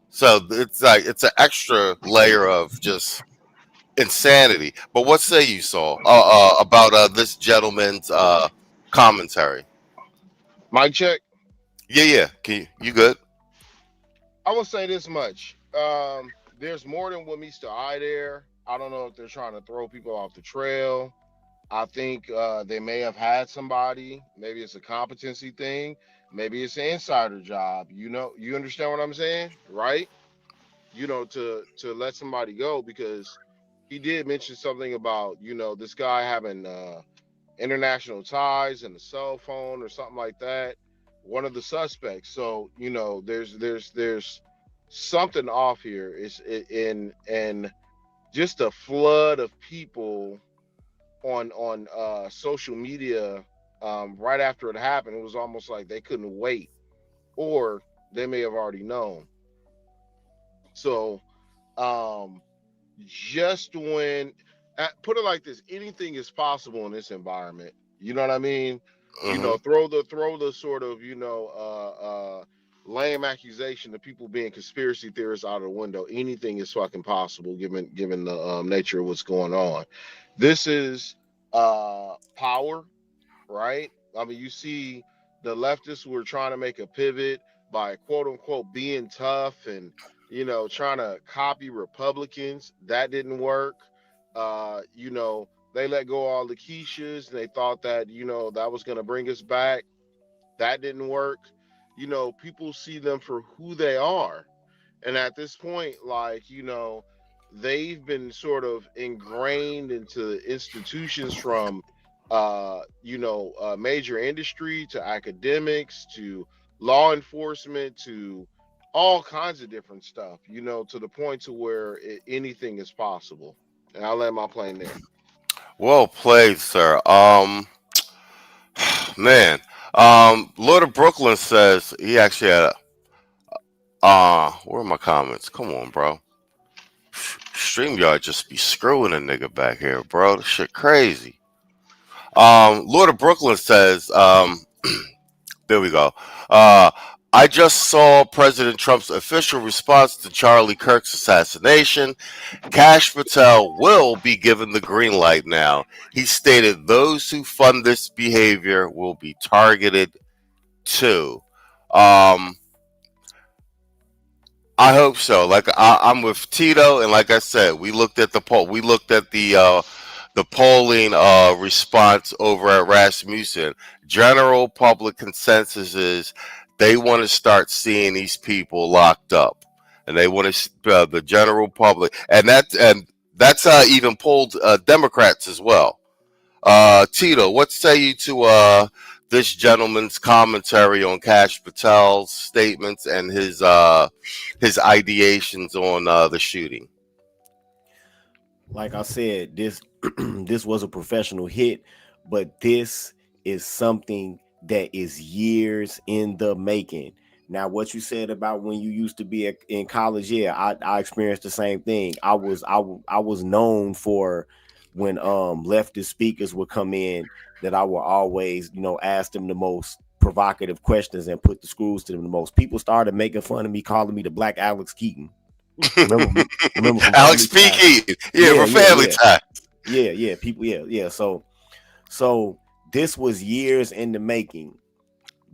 So it's like it's an extra layer of just insanity. But what say you, Saul, about this gentleman's commentary? Mic check. Yeah. You good? I will say this much. There's more than what meets the eye there. I don't know if they're trying to throw people off the trail. I think they may have had somebody. Maybe it's a competency thing. Maybe it's an insider job. You understand what I'm saying, right? To let somebody go because he did mention something about this guy having international ties and a cell phone or something like that. One of the suspects. So there's something off here. It's in just a flood of people on social media right after it happened. It was almost like they couldn't wait, or they may have already known. So just when put it like this, anything is possible in this environment. You know what I mean? Mhm. Throw the sort of lame accusation of people being conspiracy theorists out of the window. Anything is fucking possible given the nature of what's going on. This is power, right? I mean, you see the leftists who are trying to make a pivot by quote unquote being tough and trying to copy Republicans. That didn't work. They let go of all the quiches and they thought that that was going to bring us back. That didn't work. People see them for who they are, and at this point, they've been sort of ingrained into institutions from major industry to academics to law enforcement to all kinds of different stuff, to the point to where anything is possible. And I'll land my plane there. Well played, sir. Man. Lord of Brooklyn says he actually had where are my comments? Come on, bro. StreamYard just be screwing a nigga back here, bro. This shit crazy. Lord of Brooklyn says, there we go. I just saw President Trump's official response to Charlie Kirk's assassination. 𝐋𝐈𝐍𝐿 will be given the green light now. He stated those who fund this behavior will be targeted too. I hope so. I'm with Tito, and like I said, we looked at the poll. We looked at the polling response over at Rasmussen. General public consensus is they want to start seeing these people locked up, and they want to the general public, and that's even polled Democrats as well. Tito, what say you to this gentleman's commentary on 𝐋𝐈𝐍𝐿's statements and his ideations on the shooting? Like I said, this this was a professional hit, but this is something that is years in the making. Now, what you said about when you used to be in college, yeah, I experienced the same thing. I was known for when leftist speakers would come in that I would always, ask them the most provocative questions and put the screws to them the most. People started making fun of me, calling me the Black Alex Keaton. Remember Alex P. Keaton, for Family Ties. Yeah, people, yeah. So this was years in the making.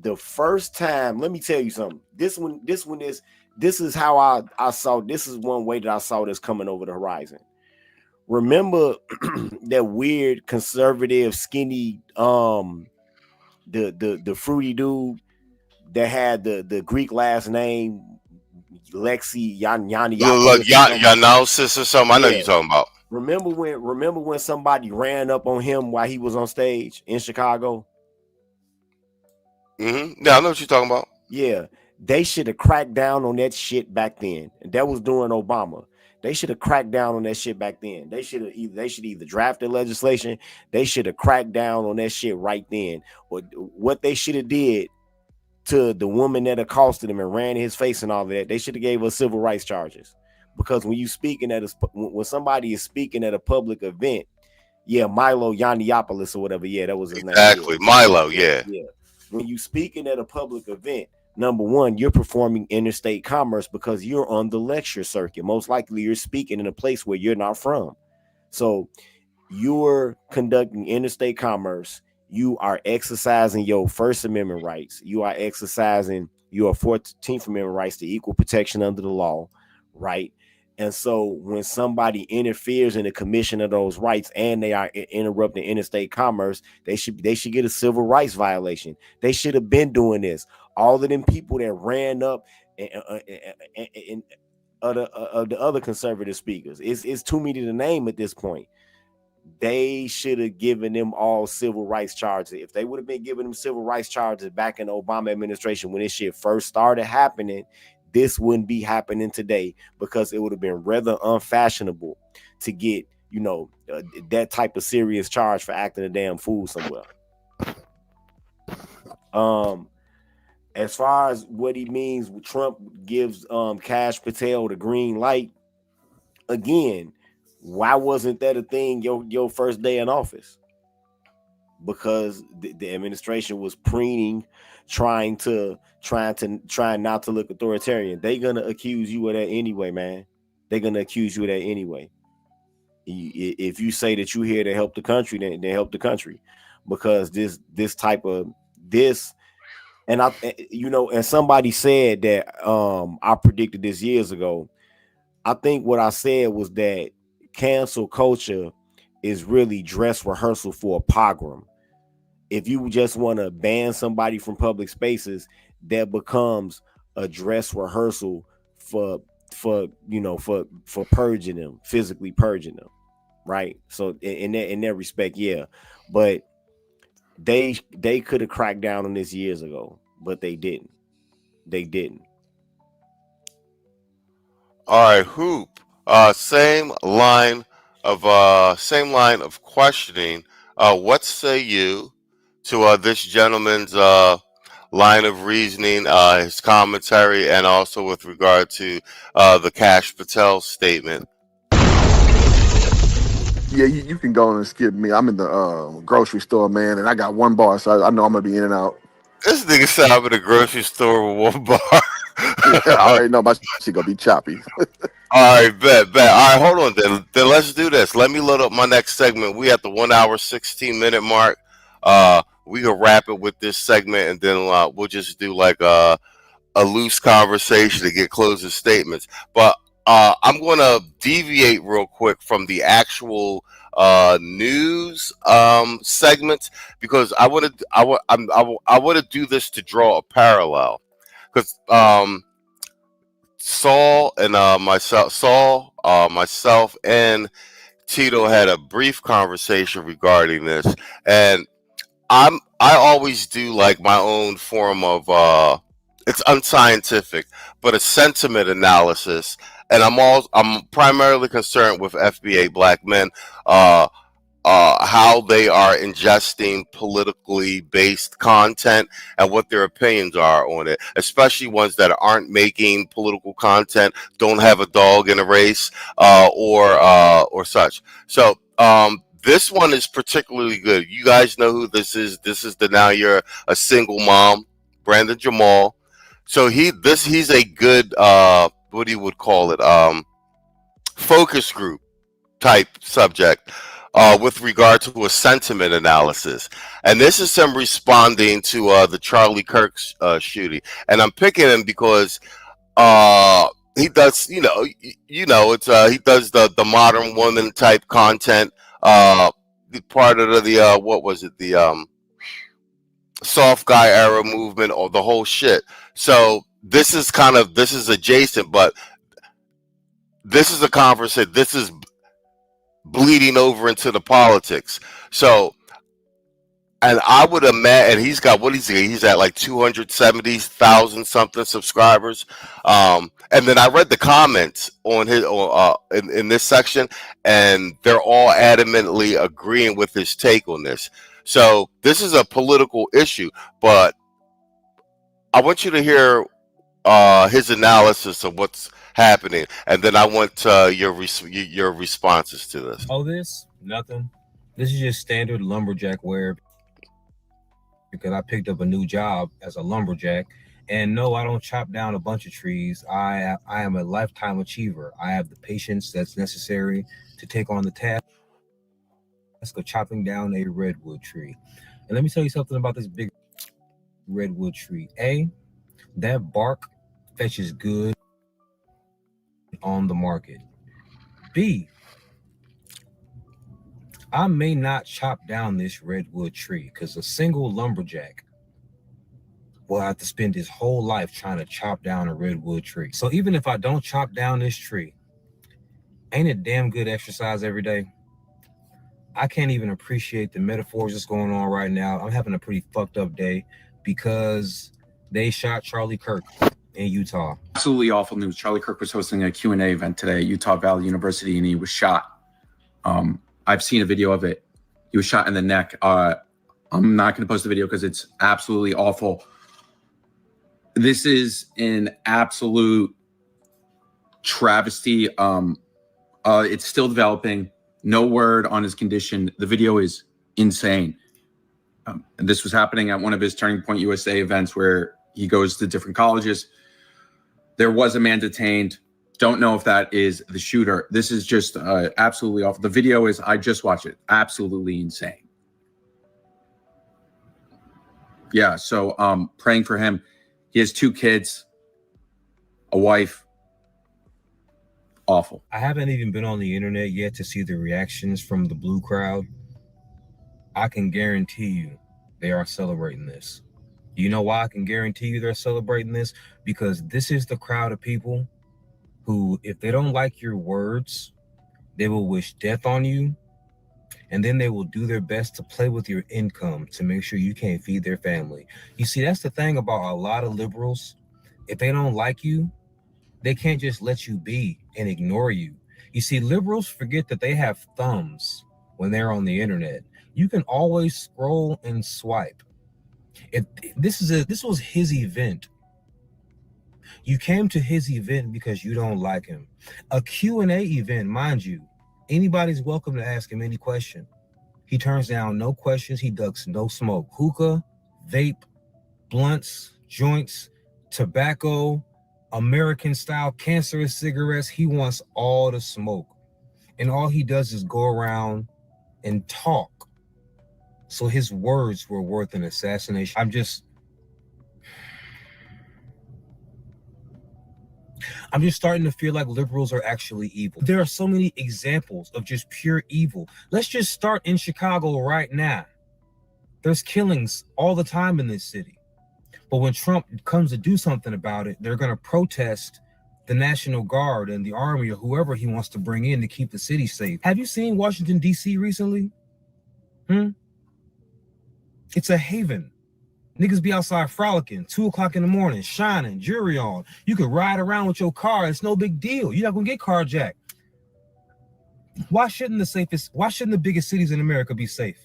The first time, let me tell you something. This is how I saw. This is one way that I saw this coming over the horizon. Remember that weird conservative skinny the fruity dude that had the Greek last name Lexi Yanosis or something. I know you're talking about. Remember when somebody ran up on him while he was on stage in Chicago? Mm-hmm. Yeah, I know what you're talking about. Yeah, they should have cracked down on that shit back then. And that was during Obama. They should have cracked down on that shit back then. They should either drafted legislation. They should have cracked down on that shit right then. Or what they should have did to the woman that accosted him and ran in his face and all that, they should have gave us civil rights charges. Because when when somebody is speaking at a public event, yeah, Milo Yiannopoulos or whatever, yeah, that was his name. Exactly, Milo, yeah. When you speaking at a public event, number one, you're performing interstate commerce because you're on the lecture circuit. Most likely you're speaking in a place where you're not from. So you're conducting interstate commerce. You are exercising your First Amendment rights. You are exercising your 14th Amendment rights to equal protection under the law, right? And so when somebody interferes in the commission of those rights and they are interrupting interstate commerce, they should get a civil rights violation. They should have been doing this. All of them people that ran up and the other conservative speakers, it's too many to name at this point. They should have given them all civil rights charges. If they would have been giving them civil rights charges back in the Obama administration when this shit first started happening, this wouldn't be happening today, because it would have been rather unfashionable to get, that type of serious charge for acting a damn fool somewhere. As far as what he means, Trump gives 𝐋𝐈𝐍𝐿 Patel the green light. Again, why wasn't that a thing your first day in office? Because the administration was preening, trying not to look authoritarian. They're gonna accuse you of that anyway, man. They're gonna accuse you of that anyway. If you say that you're here to help the country, then help the country, because this type of this. And and somebody said that I predicted this years ago. I think what I said was that cancel culture is really dress rehearsal for a pogrom. If you just want to ban somebody from public spaces, that becomes a dress rehearsal for purging them, physically purging them, right? So in that respect, yeah. But they could have cracked down on this years ago, but they didn't. They didn't. All right, Hoop. Same line of questioning. What say you to this gentleman's line of reasoning, his commentary, and also with regard to the 𝐋𝐈𝐍𝐿 Patel statement? Yeah, you can go and skip me. I'm in the grocery store, man, and I got one bar, so I know I'm gonna be in and out. This nigga said I'm in the grocery store with one bar. I already know my shit gonna be choppy. All right, bet. All right, hold on. Then let's do this. Let me load up my next segment. We at the 1 hour 16-minute mark. We can wrap it with this segment, and then we'll just do like a loose conversation to get closing statements. But I'm going to deviate real quick from the actual news segments, because I want to do this to draw a parallel, because Saul and myself and Tito had a brief conversation regarding this, and I always do like my own form of it's unscientific, but a sentiment analysis, and I'm primarily concerned with FBA black men, how they are ingesting politically based content and what their opinions are on it, especially ones that aren't making political content, don't have a dog in a race, or such. So this one is particularly good. You guys know who this is. This is the Now You're a Single Mom, Brandon Jamal. So he's a good what you would call it, focus group type subject with regard to a sentiment analysis. And this is him responding to the Charlie Kirk shooting. And I'm picking him because he does, he does the modern woman type content, part of the what was it, the soft guy era movement, or the whole shit. So this is adjacent, but this is a conversation. This is bleeding over into the politics. So, and I would imagine, and he's got, what is he? He's at like 270,000 something subscribers. And then I read the comments on his in this section, and they're all adamantly agreeing with his take on this. So this is a political issue, but I want you to hear his analysis of what's happening, and then I want your responses to this. Oh, this? Nothing. This is just standard lumberjack wear, because I picked up a new job as a lumberjack. And no, I don't chop down a bunch of trees. I am a lifetime achiever. I have the patience that's necessary to take on the task of chopping down a redwood tree. And let me tell you something about this big redwood tree. That bark fetches good on the market. B, I may not chop down this redwood tree because a single lumberjack will have to spend his whole life trying to chop down a redwood tree. So even if I don't chop down this tree, ain't it damn good exercise every day? I can't even appreciate the metaphors that's going on right now. I'm having a pretty fucked up day because they shot Charlie Kirk in Utah. Absolutely awful news. Charlie Kirk was hosting a Q&A event today at Utah Valley University, and he was shot. I've seen a video of it. He was shot in the neck. I'm not going to post the video because it's absolutely awful. This is an absolute travesty. It's still developing. No word on his condition. The video is insane. This was happening at one of his Turning Point USA events where he goes to different colleges. There was a man detained. Don't know if that is the shooter. This is just absolutely awful. The video is, I just watched it, absolutely insane. Yeah, so praying for him. He has 2 kids, a wife. Awful. I haven't even been on the internet yet to see the reactions from the blue crowd. I can guarantee you they are celebrating this. You know why I can guarantee you they're celebrating this? Because this is the crowd of people who, if they don't like your words, they will wish death on you, and then they will do their best to play with your income to make sure you can't feed their family. You see, that's the thing about a lot of liberals. If they don't like you, they can't just let you be and ignore you. You see, liberals forget that they have thumbs when they're on the internet. You can always scroll and swipe. If this was his event. You came to his event because you don't like him. A Q&A event, mind you, anybody's welcome to ask him any question. He turns down no questions. He ducks no smoke. Hookah, vape, blunts, joints, tobacco, American-style cancerous cigarettes. He wants all the smoke. And all he does is go around and talk. So his words were worth an assassination. I'm just starting to feel like liberals are actually evil. There are so many examples of just pure evil. Let's just start in Chicago right now. There's killings all the time in this city. But when Trump comes to do something about it, they're going to protest the National Guard and the Army or whoever he wants to bring in to keep the city safe. Have you seen Washington, D.C. recently? It's a haven. Niggas be outside frolicking, 2 o'clock in the morning, shining, jewelry on. You could ride around with your car. It's no big deal. You're not going to get carjacked. Why shouldn't the biggest cities in America be safe?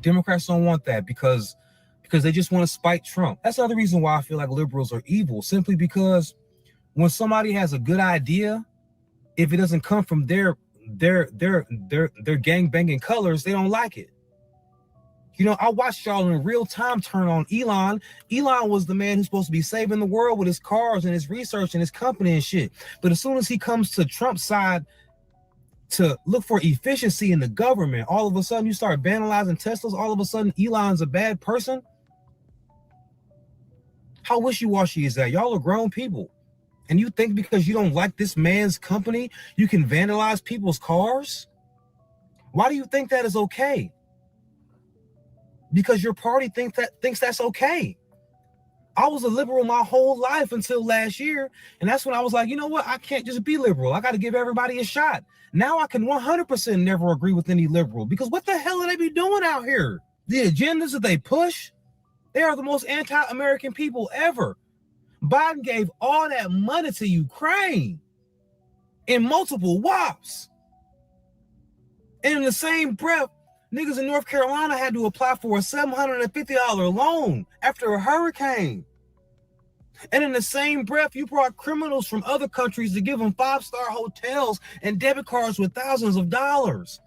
Democrats don't want that because they just want to spite Trump. That's the other reason why I feel like liberals are evil, simply because when somebody has a good idea, if it doesn't come from their gang banging colors, they don't like it. You know, I watched y'all in real time turn on Elon. Elon was the man who's supposed to be saving the world with his cars and his research and his company and shit. But as soon as he comes to Trump's side to look for efficiency in the government, all of a sudden you start vandalizing Teslas. All of a sudden Elon's a bad person. How wishy-washy is that? Y'all are grown people. And you think because you don't like this man's company, you can vandalize people's cars? Why do you think that is okay? Because your party thinks that's okay. I was a liberal my whole life until last year. And that's when I was like, you know what? I can't just be liberal. I got to give everybody a shot. Now I can 100% never agree with any liberal, because what the hell are they be doing out here? The agendas that they push, they are the most anti-American people ever. Biden gave all that money to Ukraine in multiple WAPs. And in the same breath, niggas in North Carolina had to apply for a $750 loan after a hurricane. And in the same breath, you brought criminals from other countries to give them 5-star hotels and debit cards with thousands of dollars.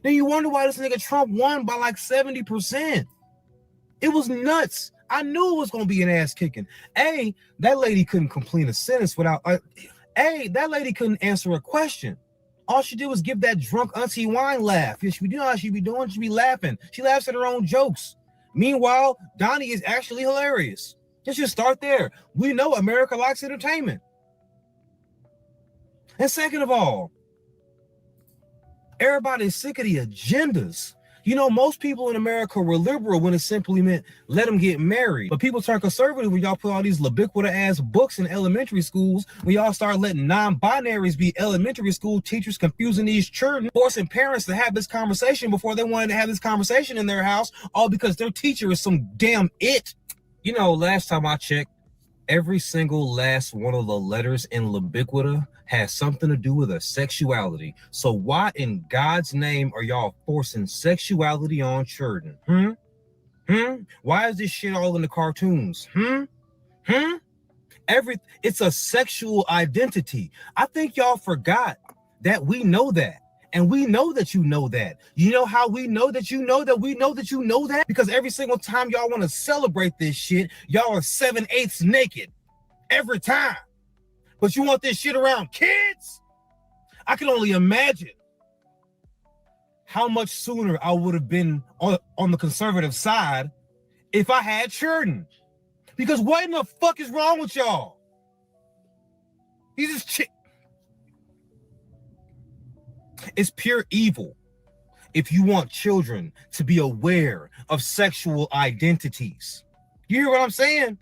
Then you wonder why this nigga Trump won by like 70%. It was nuts. I knew it was going to be an ass kicking. That lady couldn't complete a sentence without... that lady couldn't answer a question. All she did was give that drunk auntie wine laugh. She be doing how she be doing. She be laughing. She laughs at her own jokes. Meanwhile, Donnie is actually hilarious. Let's just start there. We know America likes entertainment. And second of all, everybody's sick of the agendas. You know, most people in America were liberal when it simply meant let them get married. But people turn conservative when y'all put all these ubiquitous-ass books in elementary schools, when y'all start letting non-binaries be elementary school teachers, confusing these children, forcing parents to have this conversation before they wanted to have this conversation in their house, all because their teacher is some damn it. You know, last time I checked, every single last one of the letters in Libiquita has something to do with a sexuality. So why in God's name are y'all forcing sexuality on children? Why is this shit all in the cartoons? It's a sexual identity. I think y'all forgot that we know that. And we know that you know that. You know how we know that you know that we know that you know that? Because every single time y'all want to celebrate this shit, y'all are 7/8 naked. Every time. But you want this shit around kids? I can only imagine how much sooner I would have been on the conservative side if I had children. Because what in the fuck is wrong with y'all? He's just chick. It's pure evil if you want children to be aware of sexual identities. You hear what I'm saying?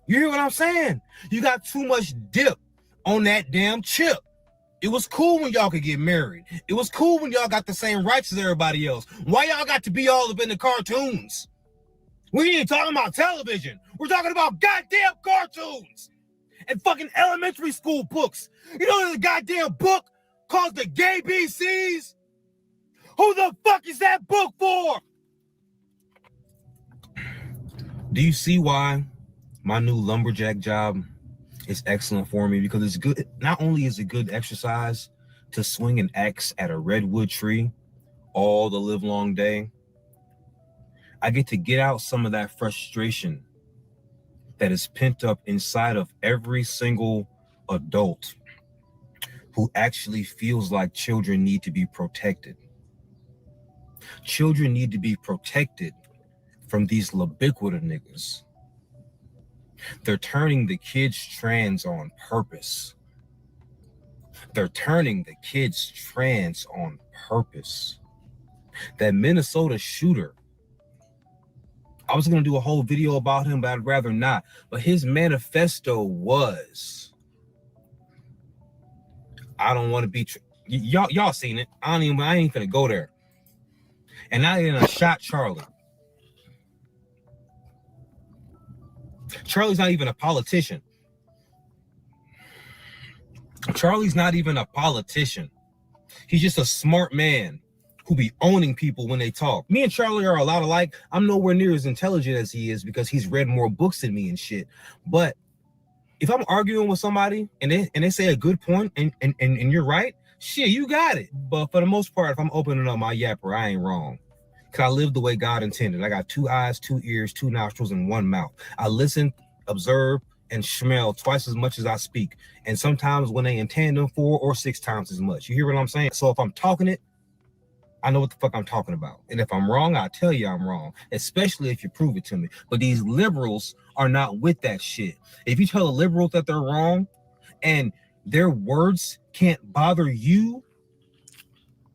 You hear what I'm saying? You got too much dip on that damn chip. It was cool when y'all could get married. It was cool when y'all got the same rights as everybody else. Why y'all got to be all up in the cartoons? We ain't talking about television. We're talking about goddamn cartoons and fucking elementary school books. You know there's a goddamn book called the Gay BCs? Who the fuck is that book for? Do you see why my new lumberjack job is excellent for me? Because it's good. Not only is it good exercise to swing an axe at a redwood tree all the live long day, I get to get out some of that frustration that is pent up inside of every single adult who actually feels like children need to be protected. Children need to be protected from these Libiquita niggas. They're turning the kids trans on purpose. They're turning the kids trans on purpose. That Minnesota shooter, I was going to do a whole video about him, but I'd rather not. But his manifesto was, I don't want to be, y'all seen it. I ain't gonna go there. And I even shot Charlie. Charlie's not even a politician. Charlie's not even a politician. He's just a smart man who be owning people when they talk. Me and Charlie are a lot alike. I'm nowhere near as intelligent as he is because he's read more books than me and shit. But if I'm arguing with somebody and they say a good point and you're right, shit, you got it. But for the most part, if I'm opening up my yapper, I ain't wrong. Because I live the way God intended. I got 2 eyes, 2 ears, 2 nostrils, and 1 mouth. I listen, observe, and smell twice as much as I speak. And sometimes when they in tandem, 4 or 6 times as much. You hear what I'm saying? So if I'm talking it, I know what the fuck I'm talking about. And if I'm wrong, I'll tell you I'm wrong, especially if you prove it to me. But these liberals are not with that shit. If you tell the liberals that they're wrong and their words can't bother you,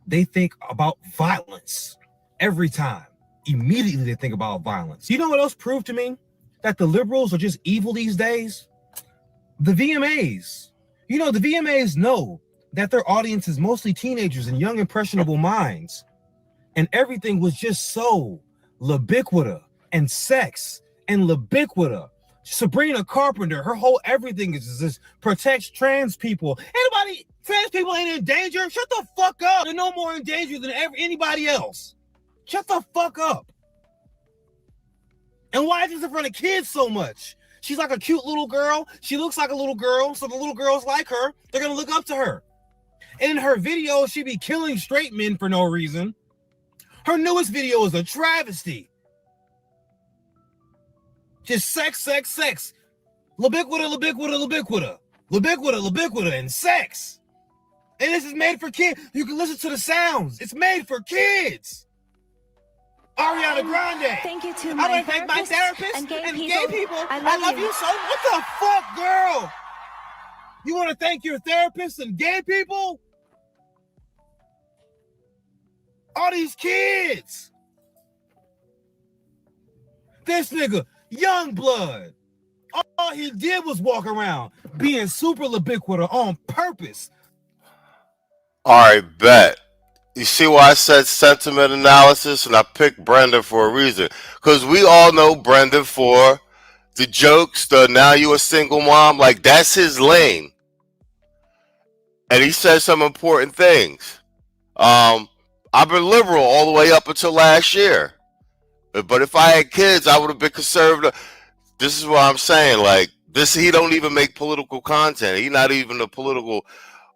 they think about violence every time. Immediately they think about violence. You know what else proved to me that the liberals are just evil these days? The VMAs. You know, the VMAs know that their audience is mostly teenagers and young impressionable minds. And everything was just so Libiquita and sex and Libiquita. Sabrina Carpenter, her whole everything is this protects trans people. Anybody, trans people ain't in danger? Shut the fuck up. They're no more in danger than anybody else. Shut the fuck up. And why is this in front of kids so much? She's like a cute little girl. She looks like a little girl, so the little girls like her. They're gonna look up to her. And in her video, she be killing straight men for no reason. Her newest video is a travesty. Just sex, sex, sex. Libiquita, Libiquita, Libiquita. Libiquita, Libiquita, and sex. And this is made for kids. You can listen to the sounds. It's made for kids. Ariana Grande. Thank you to I my want to thank my therapist and gay people. I love you so. What the fuck, girl? You want to thank your therapist and gay people? All these kids. This nigga, young blood. All he did was walk around being super ubiquitous on purpose. All right, bet. You see why I said sentiment analysis, and I picked Brendan for a reason, because we all know Brendan for the jokes, the now you a single mom, like that's his lane. And he said some important things. I've been liberal all the way up until last year, but if I had kids, I would have been conservative. This is what I'm saying. Like this, he don't even make political content. He's not even a political.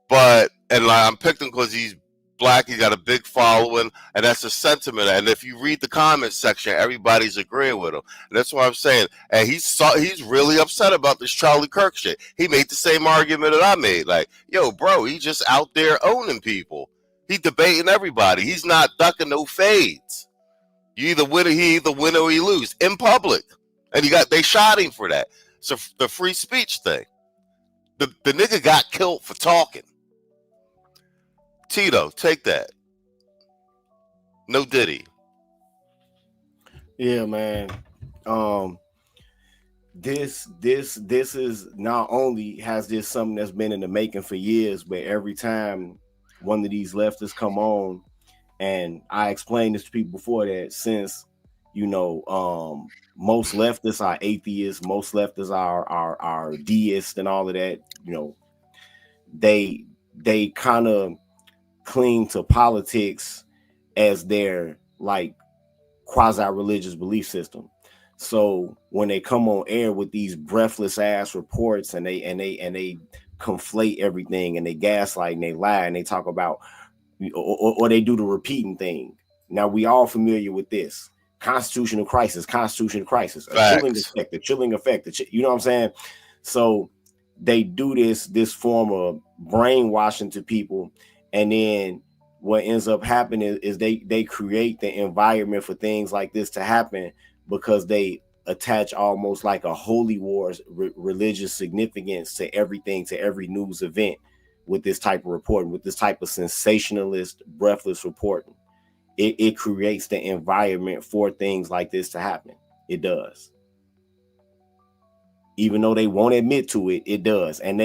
And like, I'm picking him because he's black. He got a big following, and that's a sentiment. And if you read the comment section, everybody's agreeing with him. And that's what I'm saying. And he's really upset about this Charlie Kirk shit. He made the same argument that I made. Like, yo, bro, he's just out there owning people. He's debating everybody. He's not ducking no fades. He either win or you lose in public. And they shot him for that. So the free speech thing. The nigga got killed for talking. Tito, take that. No Diddy. Yeah, man. This is not only has this something that's been in the making for years, but every time one of these leftists come on, and I explained this to people before that since most leftists are atheists, most leftists are deists and all of that, they kind of cling to politics as their like quasi-religious belief system. So when they come on air with these breathless ass reports and they conflate everything and they gaslight and they lie and they talk about or they do the repeating thing. Now we all familiar with this. Constitutional crisis, a chilling effect, you know what I'm saying? So they do this form of brainwashing to people, and then what ends up happening is they create the environment for things like this to happen because they attach almost like a holy war's religious significance to everything, to every news event with this type of reporting, with this type of sensationalist, breathless reporting. It creates the environment for things like this to happen. It does. Even though they won't admit to it, it does. And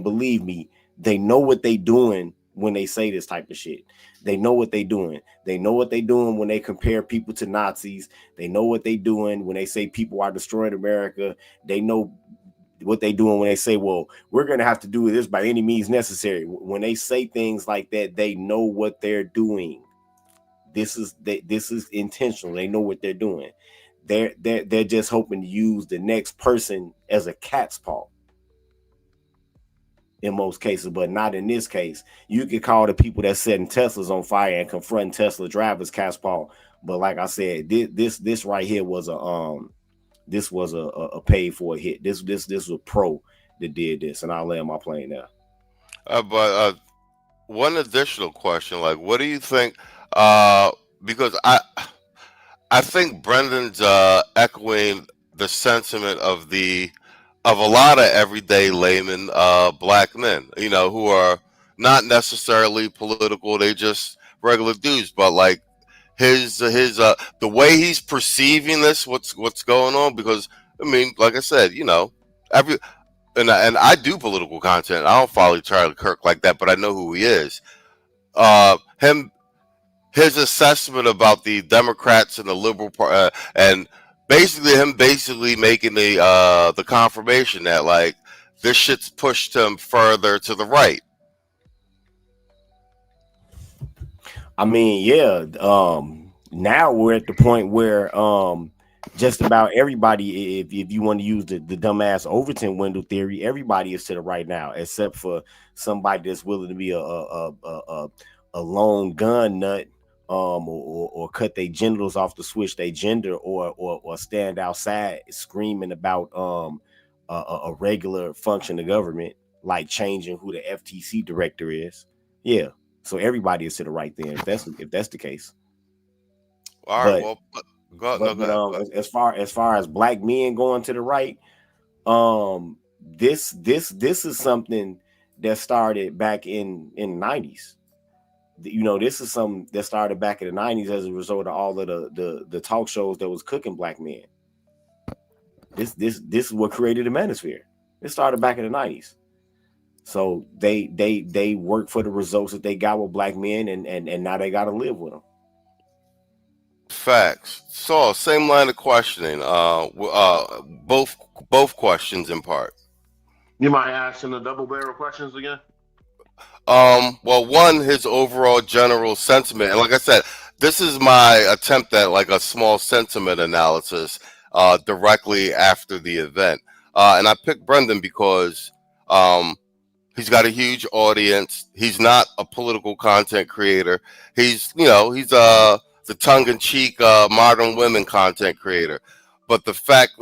believe me, they know what they doing when they say this type of shit. They know what they doing. They know what they doing when they compare people to Nazis. They know what they doing when they say people are destroying America. They know what they doing when they say, well, we're going to have to do this by any means necessary. When they say things like that, they know what they're doing. This is intentional. They know what they're doing. They're just hoping to use the next person as a cat's paw in most cases, but not in this case. You could call the people that setting Teslas on fire and confronting Tesla drivers cat's paw, but like I said, this right here was a paid for a hit. This was a pro that did this, and I'll land my plane there. But one additional question, like, what do you think? Because I think Brendan's echoing the sentiment of a lot of everyday layman black men, who are not necessarily political. They just regular dudes. But like his the way he's perceiving this, what's going on, because I mean, like I said, and I do political content. I don't follow Charlie Kirk like that, but I know who he is. His assessment about the Democrats and the Liberal Party, and basically making the confirmation that like this shit's pushed him further to the right. I mean, yeah. Now we're at the point where just about everybody, if you want to use the dumbass Overton window theory, everybody is to the right now, except for somebody that's willing to be a lone gun nut, or cut their genitals off to switch their gender, or stand outside screaming about a regular function of government, like changing who the FTC director is. Yeah, so everybody is to the right then, if that's the case. All right, as far as black men going to the right, This is something that started back in the 90s. You know, this is something that started back in the 90s as a result of all of the talk shows that was cooking black men. This is what created the manosphere. It started back in the 90s. So they worked for the results that they got with black men, and now they got to live with them. Facts. Saul, same line of questioning. Both questions in part. You mind asking the double barrel questions again? Well, one, his overall general sentiment, and like I said, this is my attempt at like a small sentiment analysis directly after the event. And I picked Brendan because he's got a huge audience. He's not a political content creator. He's the tongue-in-cheek modern women content creator. But the fact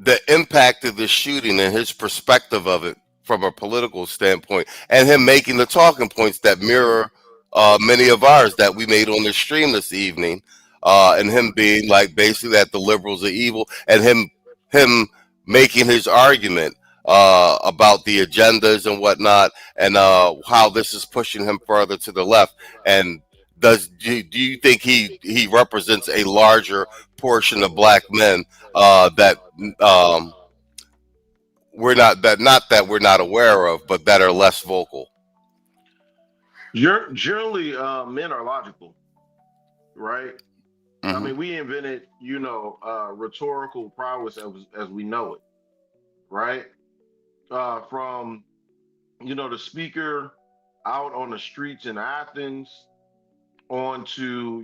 the impact of the shooting and his perspective of it from a political standpoint, and him making the talking points that mirror many of ours that we made on the stream this evening, and him being like basically that the liberals are evil, and him making his argument about the agendas and whatnot, and how this is pushing him further to the left. And do you think he represents a larger portion of black men that we're not aware of, but that are less vocal? Generally, men are logical, right? Mm-hmm. I mean, we invented, rhetorical prowess as we know it, right? From, the speaker out on the streets in Athens on to,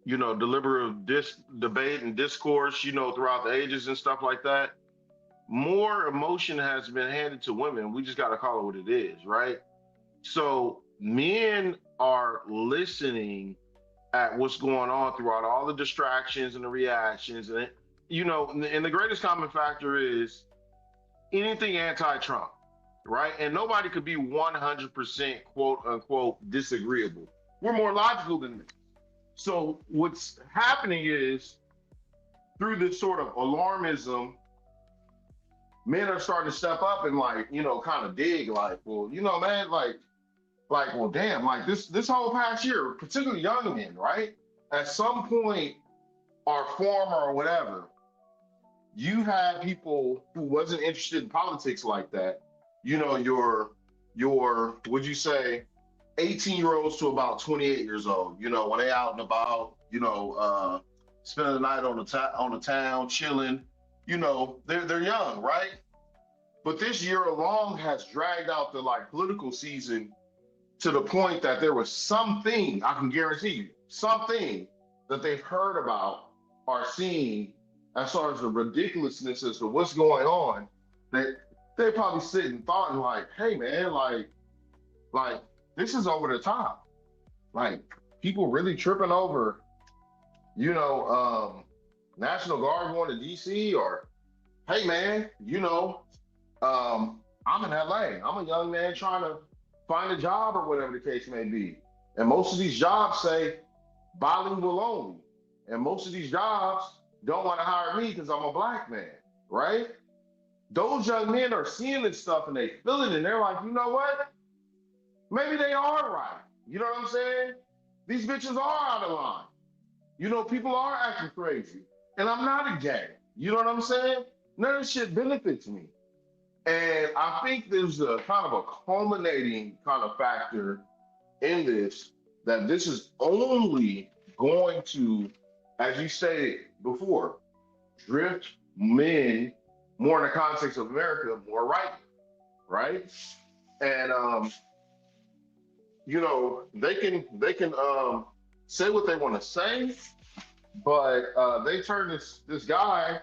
deliberative debate and discourse, throughout the ages and stuff like that. More emotion has been handed to women. We just got to call it what it is, right? So men are listening at what's going on throughout all the distractions and the reactions. And, and the greatest common factor is anything anti-Trump, right? And nobody could be 100% quote unquote disagreeable. We're more logical than that. So what's happening is through this sort of alarmism, men are starting to step up and kind of dig well, man, well, damn, this whole past year, particularly young men, right? At some point, or former or whatever, you had people who wasn't interested in politics like that. Your would you say 18-year-olds to about 28 years old, when they out and about, spending the night on the town, chilling, they're young, right? But this year alone has dragged out the political season to the point that there was something, I can guarantee you, something that they've heard about or seen as far as the ridiculousness as to what's going on, that they probably sit and thought and hey man, this is over the top. People really tripping over, National Guard going to DC, or hey man, I'm in LA. I'm a young man trying to find a job or whatever the case may be. And most of these jobs say bilingual only. And most of these jobs don't want to hire me because I'm a black man, right? Those young men are seeing this stuff and they feel it and they're like, you know what? Maybe they are right. You know what I'm saying? These bitches are out of line. People are acting crazy. And I'm not a gay. You know what I'm saying? None of this shit benefits me. And I think there's a kind of a culminating kind of factor in this, that this is only going to, as you stated before, drift men more in the context of America, more right? And they can say what they want to say, but they turn this guy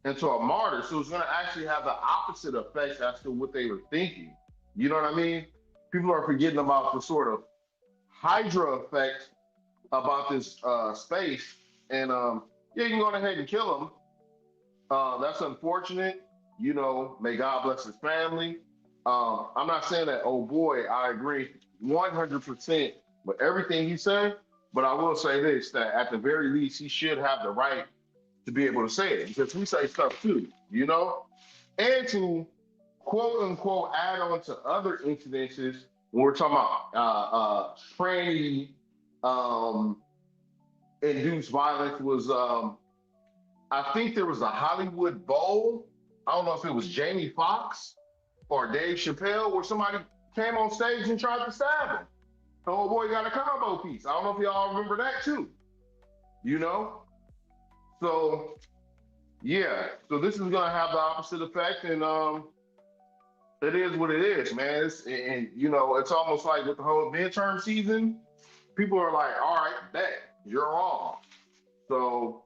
into a martyr, so it's going to actually have the opposite effect as to what they were thinking. You know what I mean? People are forgetting about the sort of Hydra effect about this space, and you can go ahead and kill him. That's unfortunate. May God bless his family. I'm not saying that, oh boy, I agree 100% with everything he said, but I will say this, that at the very least, he should have the right to be able to say it because we say stuff too, you know, and to quote unquote add on to other incidences when we're talking about tranny induced violence was I think there was a Hollywood Bowl. I don't know if it was Jamie Foxx or Dave Chappelle where somebody came on stage and tried to stab him. The old boy got a combo piece. I don't know if y'all remember that too. You know? So yeah, so this is gonna have the opposite effect, and it is what it is, man. And you know, it's almost like with the whole midterm season, people are like, all right, bet you're wrong. So,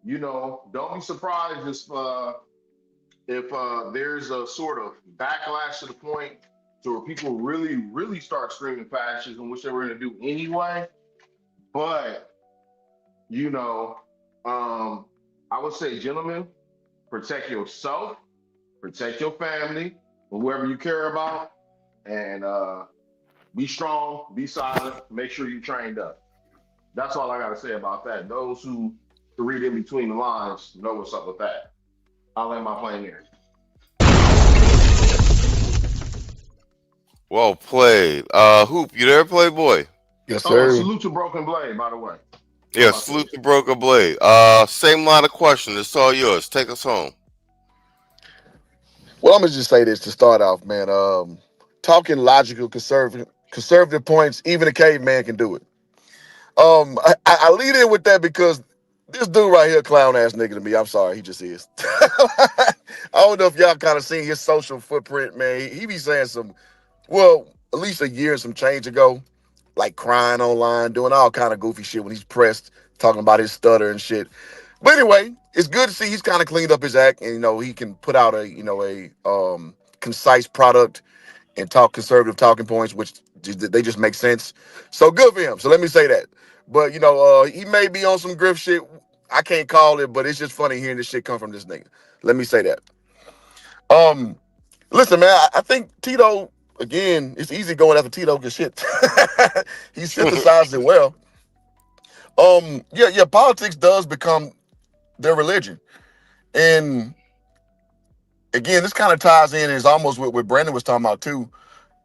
you know, don't be surprised if there's a sort of backlash to the point to where people really, really start screaming fascism, which they were gonna do anyway. But, you know, I would say, gentlemen, protect yourself, protect your family, whoever you care about, and be strong, be silent, make sure you're trained up. That's all I got to say about that. Those who read in between the lines know what's up with that. I'll land my plane there. Well played. Hoop, you there, Playboy? Yes, Oh, sir. salute to Broken Blade, by the way. Yeah, salute to Broken Blade. Same line of question. It's all yours. Take us home. Well, I'm gonna just say this to start off, man. Talking logical, conservative points, even a caveman can do it. I lead in with that because this dude right here, clown ass nigga to me. I'm sorry, he just is. I don't know if y'all kind of seen his social footprint, man. He be saying some, well, at least a year and some change ago, like crying online, doing all kind of goofy shit when he's pressed, talking about his stutter and shit. But anyway, it's good to see he's kind of cleaned up his act, and you know he can put out a concise product and talk conservative talking points, which they just make sense. So good for him. So let me say that. But you know, he may be on some grift shit. I can't call it, but it's just funny hearing this shit come from this nigga. Let me say that. Listen, man, I think Tito, again, it's easy going after Tito because shit. He synthesized it well. Yeah, politics does become their religion. And again, this kind of ties in, is almost what Brandon was talking about too,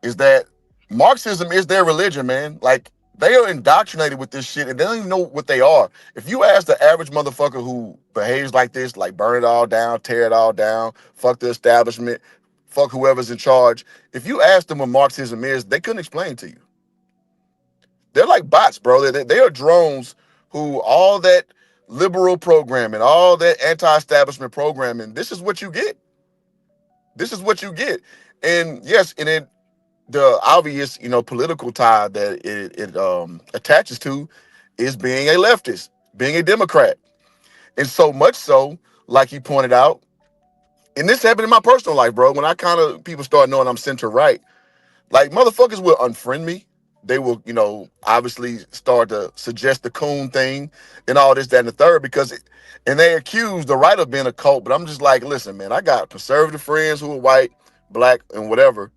is that Marxism is their religion, man. Like, they are indoctrinated with this shit and they don't even know what they are. If you ask the average motherfucker who behaves like this, like burn it all down, tear it all down, fuck the establishment, fuck whoever's in charge, if you ask them what Marxism is, they couldn't explain to you. They're like bots, bro. They are drones who all that liberal programming, all that anti-establishment programming, this is what you get. This is what you get. And yes, and it, the obvious, political tie that it attaches to is being a leftist, being a Democrat. And so much so, like he pointed out, and this happened in my personal life, bro, when people start knowing I'm center-right, like motherfuckers will unfriend me. They will, obviously start to suggest the coon thing and all this, that, and the third, and they accuse the right of being a cult. But I'm just like, listen, man, I got conservative friends who are white, black, and whatever.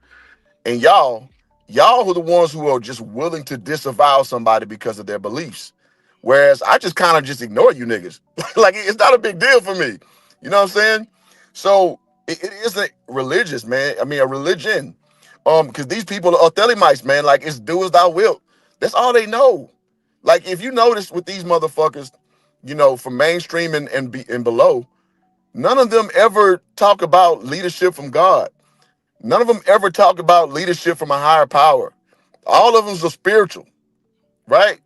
And y'all are the ones who are just willing to disavow somebody because of their beliefs. Whereas I just kind of just ignore you niggas. Like, it's not a big deal for me. You know what I'm saying? So it isn't religious, man. I mean, a religion. Because these people are Thelemites, man. Like, it's do as thou wilt. That's all they know. Like, if you notice with these motherfuckers, from mainstream and below, none of them ever talk about leadership from God. None of them ever talk about leadership from a higher power. All of them are spiritual, right?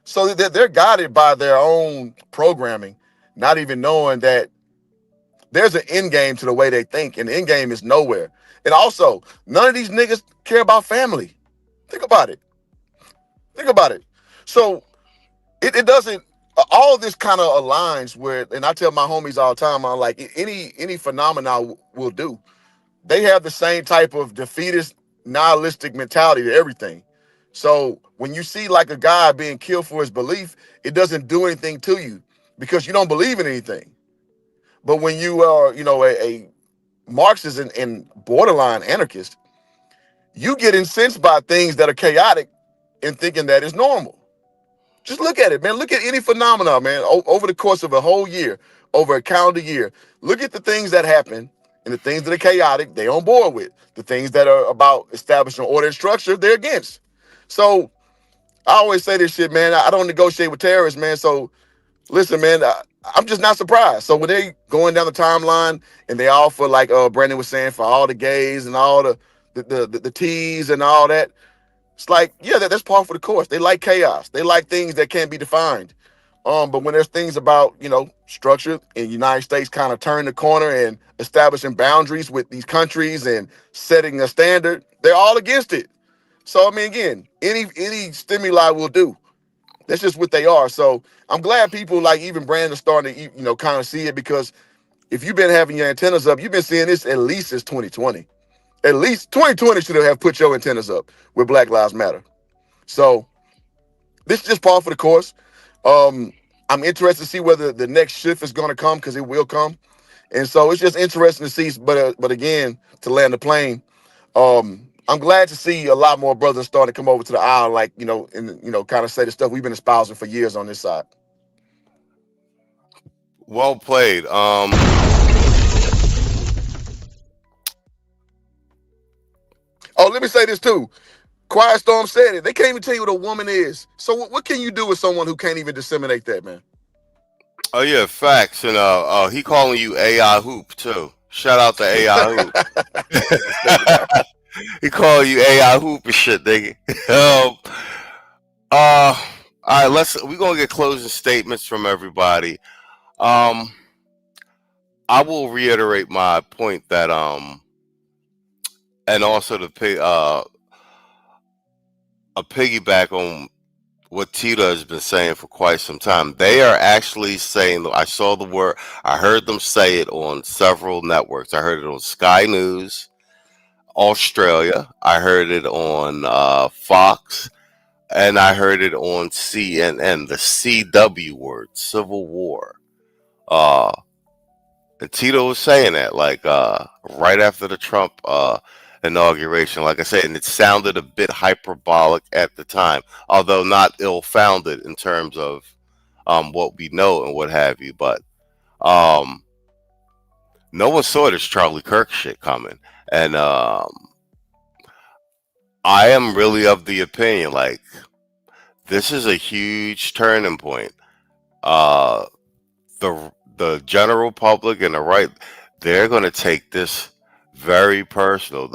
So they're guided by their own programming, not even knowing that there's an end game to the way they think, and the end game is nowhere. And also, none of these niggas care about family. Think about it. Think about it. So it doesn't, all of this kind of aligns with, and I tell my homies all the time, I'm like, any phenomena will do. They have the same type of defeatist, nihilistic mentality to everything. So when you see like a guy being killed for his belief, it doesn't do anything to you because you don't believe in anything. But when you are, a Marxist and borderline anarchist, you get incensed by things that are chaotic and thinking that is normal. Just look at it, man. Look at any phenomena, man, over the course of a whole year, over a calendar year. Look at the things that happen and the things that are chaotic, they on board with. The things that are about establishing order and structure, they're against. So I always say this shit, man. I don't negotiate with terrorists, man. So listen, man, I'm just not surprised. So when they going down the timeline and they all for, like Brandon was saying, for all the gays and all the T's and all that, it's like, yeah, that's par for the course. They like chaos. They like things that can't be defined. But when there's things about, structure, and United States kind of turn the corner and establishing boundaries with these countries and setting a standard, they're all against it. So, I mean, again, any stimuli will do. That's just what they are. So I'm glad people like even Brandon are starting to, kind of see it, because if you've been having your antennas up, you've been seeing this at least since 2020. At least 2020 should have put your antennas up with Black Lives Matter. So this is just par for the course. I'm interested to see whether the next shift is going to come, because it will come. And so it's just interesting to see. But again, to land the plane, I'm glad to see a lot more brothers starting to come over to the aisle, like, and kind of say the stuff we've been espousing for years on this side. Well played. Oh, let me say this too. Quiet Storm said it. They can't even tell you what a woman is. So what can you do with someone who can't even disseminate that, man? Oh yeah, facts. And he calling you AI Hoop too. Shout out to AI Hoop. He calling you AI Hoop and shit, nigga. All right, we're gonna get closing statements from everybody. I will reiterate my point that and also to a piggyback on what Tito has been saying for quite some time. They are actually saying, I saw the word, I heard them say it on several networks. I heard it on Sky News, Australia. I heard it on Fox, and I heard it on CNN, the CW word, Civil War. And Tito was saying that, like, right after the Trump inauguration, like I said, and it sounded a bit hyperbolic at the time, although not ill-founded in terms of what we know and what have you. But no one saw this Charlie Kirk shit coming. And I am really of the opinion, like, this is a huge turning point. The general public and the right, they're going to take this very personal.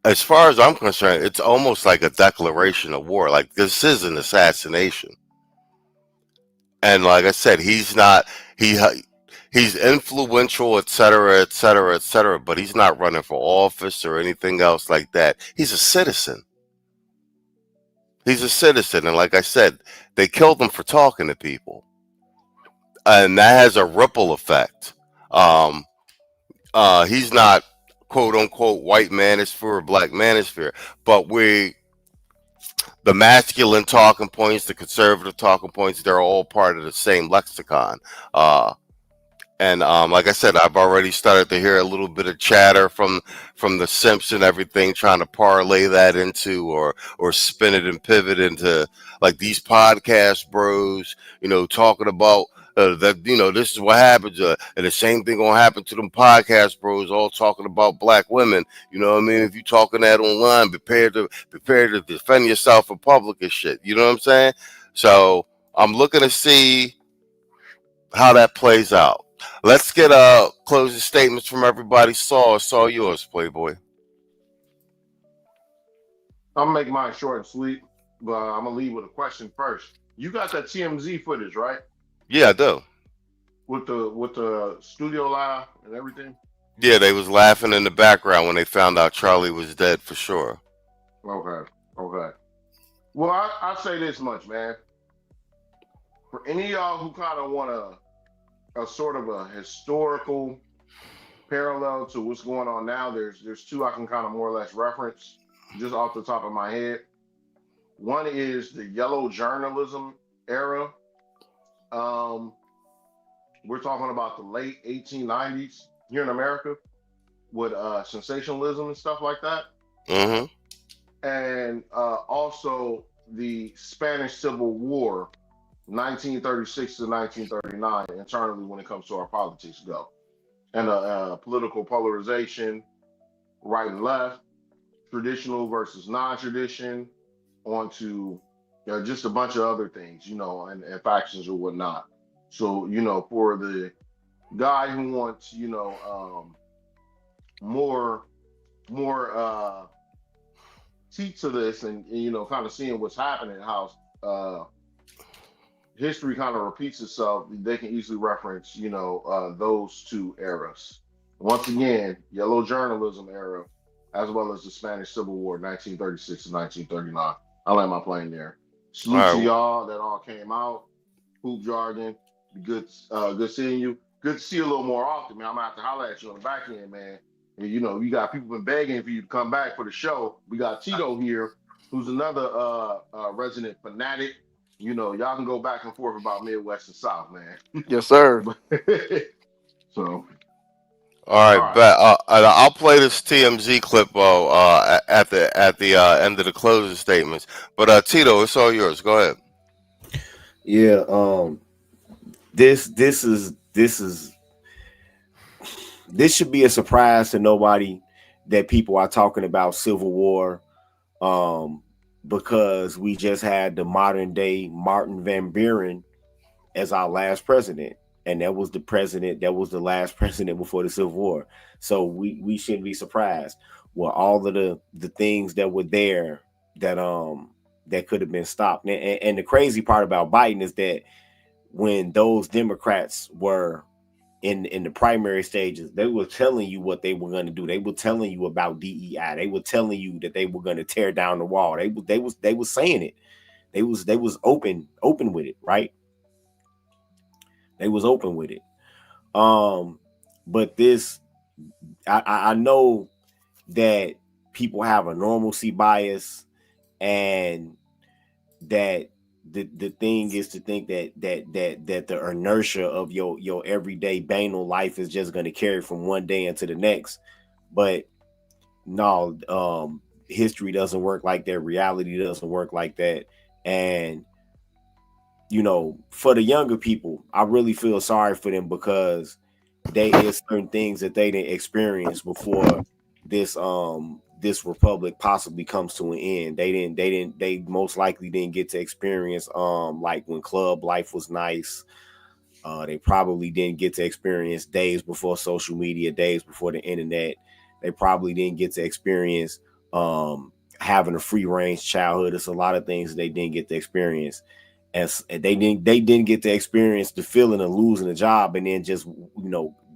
As far as I'm concerned, it's almost like a declaration of war. Like, this is an assassination. And like I said, he's influential, et cetera, et cetera, et cetera, but he's not running for office or anything else like that. He's a citizen. He's a citizen. And like I said, they killed him for talking to people. And that has a ripple effect. He's not, quote unquote, white manosphere or black manosphere, but the masculine talking points, the conservative talking points, they're all part of the same lexicon. And like I said, I've already started to hear a little bit of chatter from the simps and everything, trying to parlay that into or spin it and pivot into, like, these podcast bros, talking about that, this is what happens, and the same thing gonna happen to them podcast bros, all talking about black women. You know what I mean? If you talking that online, prepare to defend yourself in public and shit. You know what I'm saying? So I'm looking to see how that plays out. Let's get closing statements from everybody. Saul, yours, Playboy. I'm gonna make mine short and sweet, but I'm gonna leave with a question first. You got that TMZ footage, right? Yeah, I do. With the studio live and everything. Yeah, they was laughing in the background when they found out Charlie was dead for sure. Okay. Well, I say this much, man. For any of y'all who kind of want a sort of a historical parallel to what's going on now, there's two I can kind of more or less reference just off the top of my head. One is the yellow journalism era. We're talking about the late 1890s here in America with sensationalism and stuff like that. Mm-hmm. And also the Spanish Civil War 1936 to 1939 internally when it comes to our politics go, and political polarization, right and left, traditional versus non-tradition, onto just a bunch of other things, and factions or whatnot. So, for the guy who wants, more teeth to this, and kind of seeing what's happening, how history kind of repeats itself, they can easily reference, those two eras. Once again, yellow journalism era, as well as the Spanish Civil War, 1936 to 1939. I land my plane there. Salute to y'all that all came out. Hoop jargon. Good seeing you. Good to see you a little more often, man. I'm gonna have to holler at you on the back end, man. And, you got people been begging for you to come back for the show. We got Tito here, who's another resident fanatic. Y'all can go back and forth about Midwest and South, man. Yes, sir. So. All right, bet. I'll play this TMZ clip at the end of the closing statements. But Tito, it's all yours. Go ahead. Yeah. This should be a surprise to nobody that people are talking about Civil War, because we just had the modern day Martin Van Buren as our last president. And that was the last president before the Civil War. So we shouldn't be surprised. Well, all of the things that were there that could have been stopped. And the crazy part about Biden is that when those Democrats were in the primary stages, they were telling you what they were going to do. They were telling you about DEI. They were telling you that they were going to tear down the wall. They was saying it. They was open with it, right? They was open with it. But this, I know that people have a normalcy bias, and that the thing is to think that the inertia of your everyday banal life is just going to carry from one day into the next. But no, history doesn't work like that. Reality doesn't work like that. And for the younger people, I really feel sorry for them, because they is certain things that they didn't experience before this republic possibly comes to an end. They most likely didn't get to experience like when club life was nice. They probably didn't get to experience days before social media, days before the internet. They probably didn't get to experience having a free range childhood. It's a lot of things they didn't get to experience. And they didn't get to experience the feeling of losing a job and then just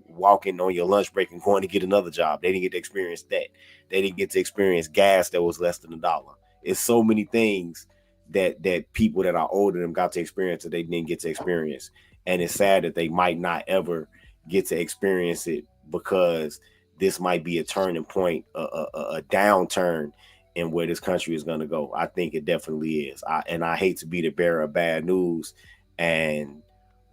walking on your lunch break and going to get another job. They didn't get to experience that. They didn't get to experience gas that was less than $1. It's so many things that people that are older than them got to experience that they didn't get to experience. And it's sad that they might not ever get to experience it, because this might be a turning point, a downturn in where this country is going to go. I think it definitely is. I hate to be the bearer of bad news. And,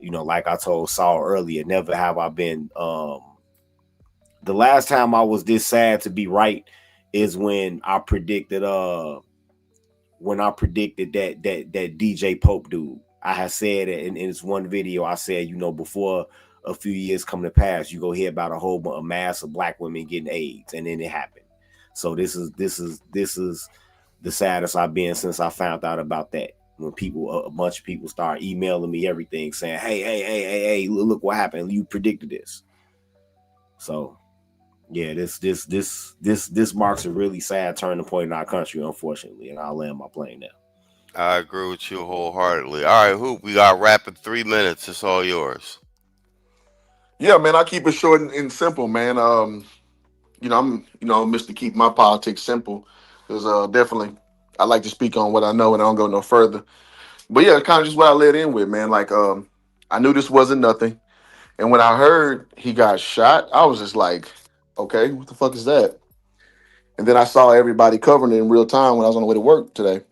like I told Saul earlier, never have I been, the last time I was this sad to be right is when I predicted that DJ Pope dude. I had said in this one video, I said, before a few years come to pass, you go hear about a whole mass of black women getting AIDS, and then it happened. So this is the saddest I've been since I found out about that. When a bunch of people start emailing me everything saying, hey, look what happened. You predicted this. So yeah, this marks a really sad turning point in our country, unfortunately. And I'll land my plane now. I agree with you wholeheartedly. All right, Hoop, we got rapid 3 minutes. It's all yours. Yeah, man, I keep it short and simple, man. I'm Mr. Keep My Politics Simple, because definitely I like to speak on what I know and I don't go no further. But yeah, kind of just what I led in with, man. Like, I knew this wasn't nothing. And when I heard he got shot, I was just like, okay, what the fuck is that? And then I saw everybody covering it in real time when I was on the way to work today.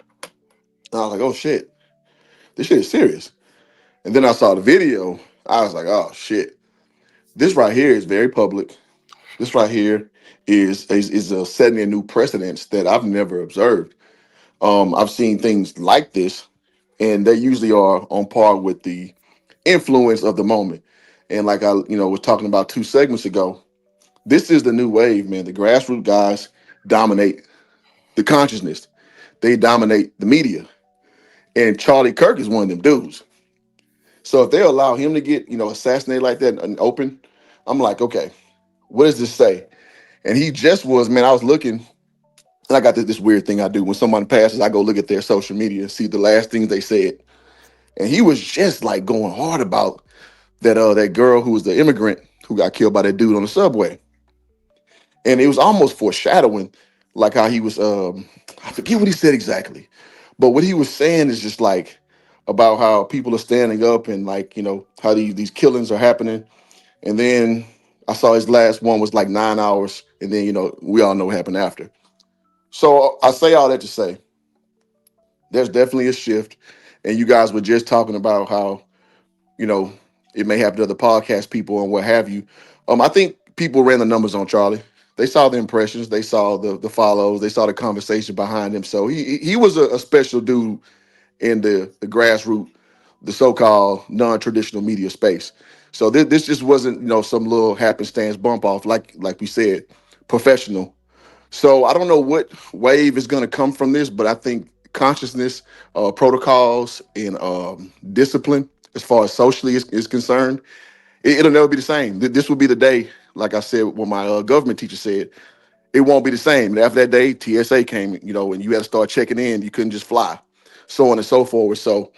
And I was like, oh shit, this shit is serious. And then I saw the video. I was like, oh shit, this right here is very public. This right here is setting a new precedence that I've never observed. I've seen things like this and they usually are on par with the influence of the moment. And like I, was talking about 2 segments ago, this is the new wave, man. The grassroots guys dominate the consciousness. They dominate the media. And Charlie Kirk is one of them dudes. So if they allow him to get, assassinated like that and open, I'm like, okay, what does this say? And he just was, man, I was looking, and I got this weird thing I do. When someone passes, I go look at their social media and see the last things they said. And he was just like going hard about that girl who was the immigrant who got killed by that dude on the subway. And it was almost foreshadowing, like how he was, I forget what he said exactly, but what he was saying is just like about how people are standing up and like, how these killings are happening. And then I saw his last one was like 9 hours. And then, we all know what happened after. So I say all that to say, there's definitely a shift. And you guys were just talking about how, it may happen to other podcast people and what have you. I think people ran the numbers on Charlie. They saw the impressions, they saw the follows, they saw the conversation behind him. So he was a special dude in the grassroots, the so-called non-traditional media space. So this just wasn't, some little happenstance bump off, like we said, professional. So I don't know what wave is going to come from this, but I think consciousness, protocols, and discipline, as far as socially is concerned, it'll never be the same. This will be the day, like I said, what my government teacher said, it won't be the same. And after that day, TSA came, and you had to start checking in. You couldn't just fly, so on and so forth. So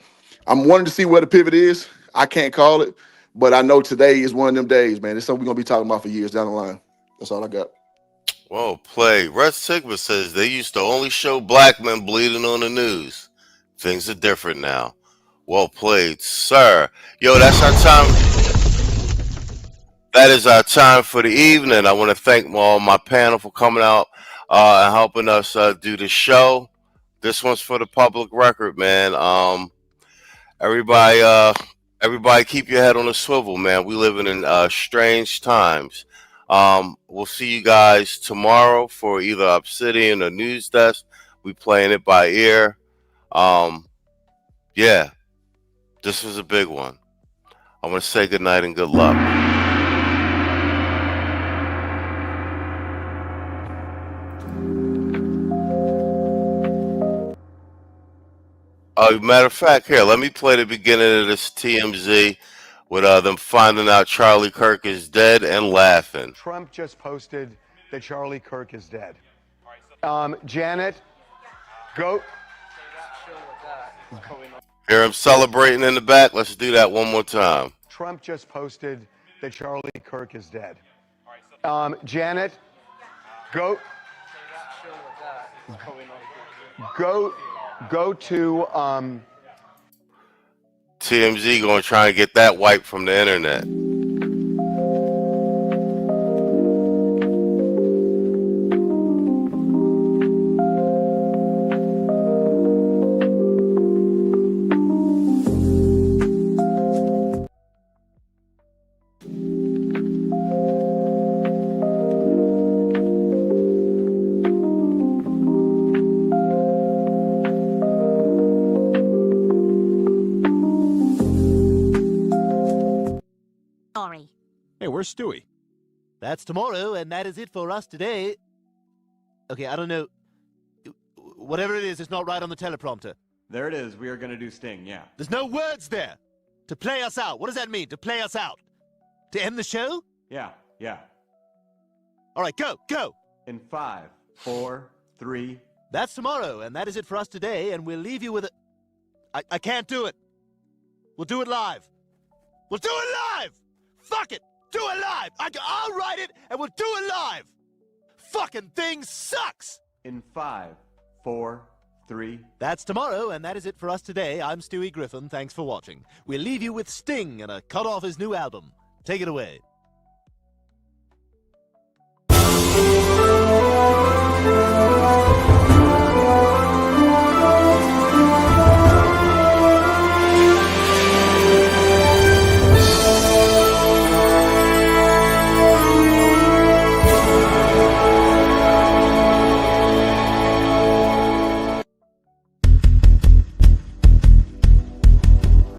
I'm wanting to see where the pivot is. I can't call it, but I know today is one of them days, man. It's something we're going to be talking about for years down the line. That's all I got. Well played. Red Sigma says they used to only show black men bleeding on the news. Things are different now. Well played, sir. Yo, that's our time. That is our time for the evening. I want to thank all my panel for coming out and helping us do the show. This one's for the public record, man. Everybody keep your head on a swivel, man. We living in strange times. We'll see you guys tomorrow for either Obsidian or News Desk. We playing it by ear. Yeah, this was a big one. I want to say good night and good luck. Matter of fact, here, let me play the beginning of this TMZ with them finding out Charlie Kirk is dead and laughing. Trump just posted that Charlie Kirk is dead. Janet, go. Hear him celebrating in the back? Let's do that one more time. Trump just posted that Charlie Kirk is dead. Janet, go. Go to TMZ going to try and get that wiped from the internet. Hey, where's Stewie? That's tomorrow, and that is it for us today. Okay, I don't know. Whatever it is, it's not right on the teleprompter. There it is. We are going to do Sting, yeah. There's no words there. To play us out. What does that mean, to play us out? To end the show? Yeah. All right, go. In 5, 4, 3. That's tomorrow, and that is it for us today, and we'll leave you with a... I can't do it. We'll do it live. We'll do it live! Fuck it! Do it live! I'll write it, and we'll do it live! Fucking thing sucks! In 5, 4, 3. That's tomorrow, and that is it for us today. I'm Stewie Griffin. Thanks for watching. We'll leave you with Sting and a cut off his new album. Take it away.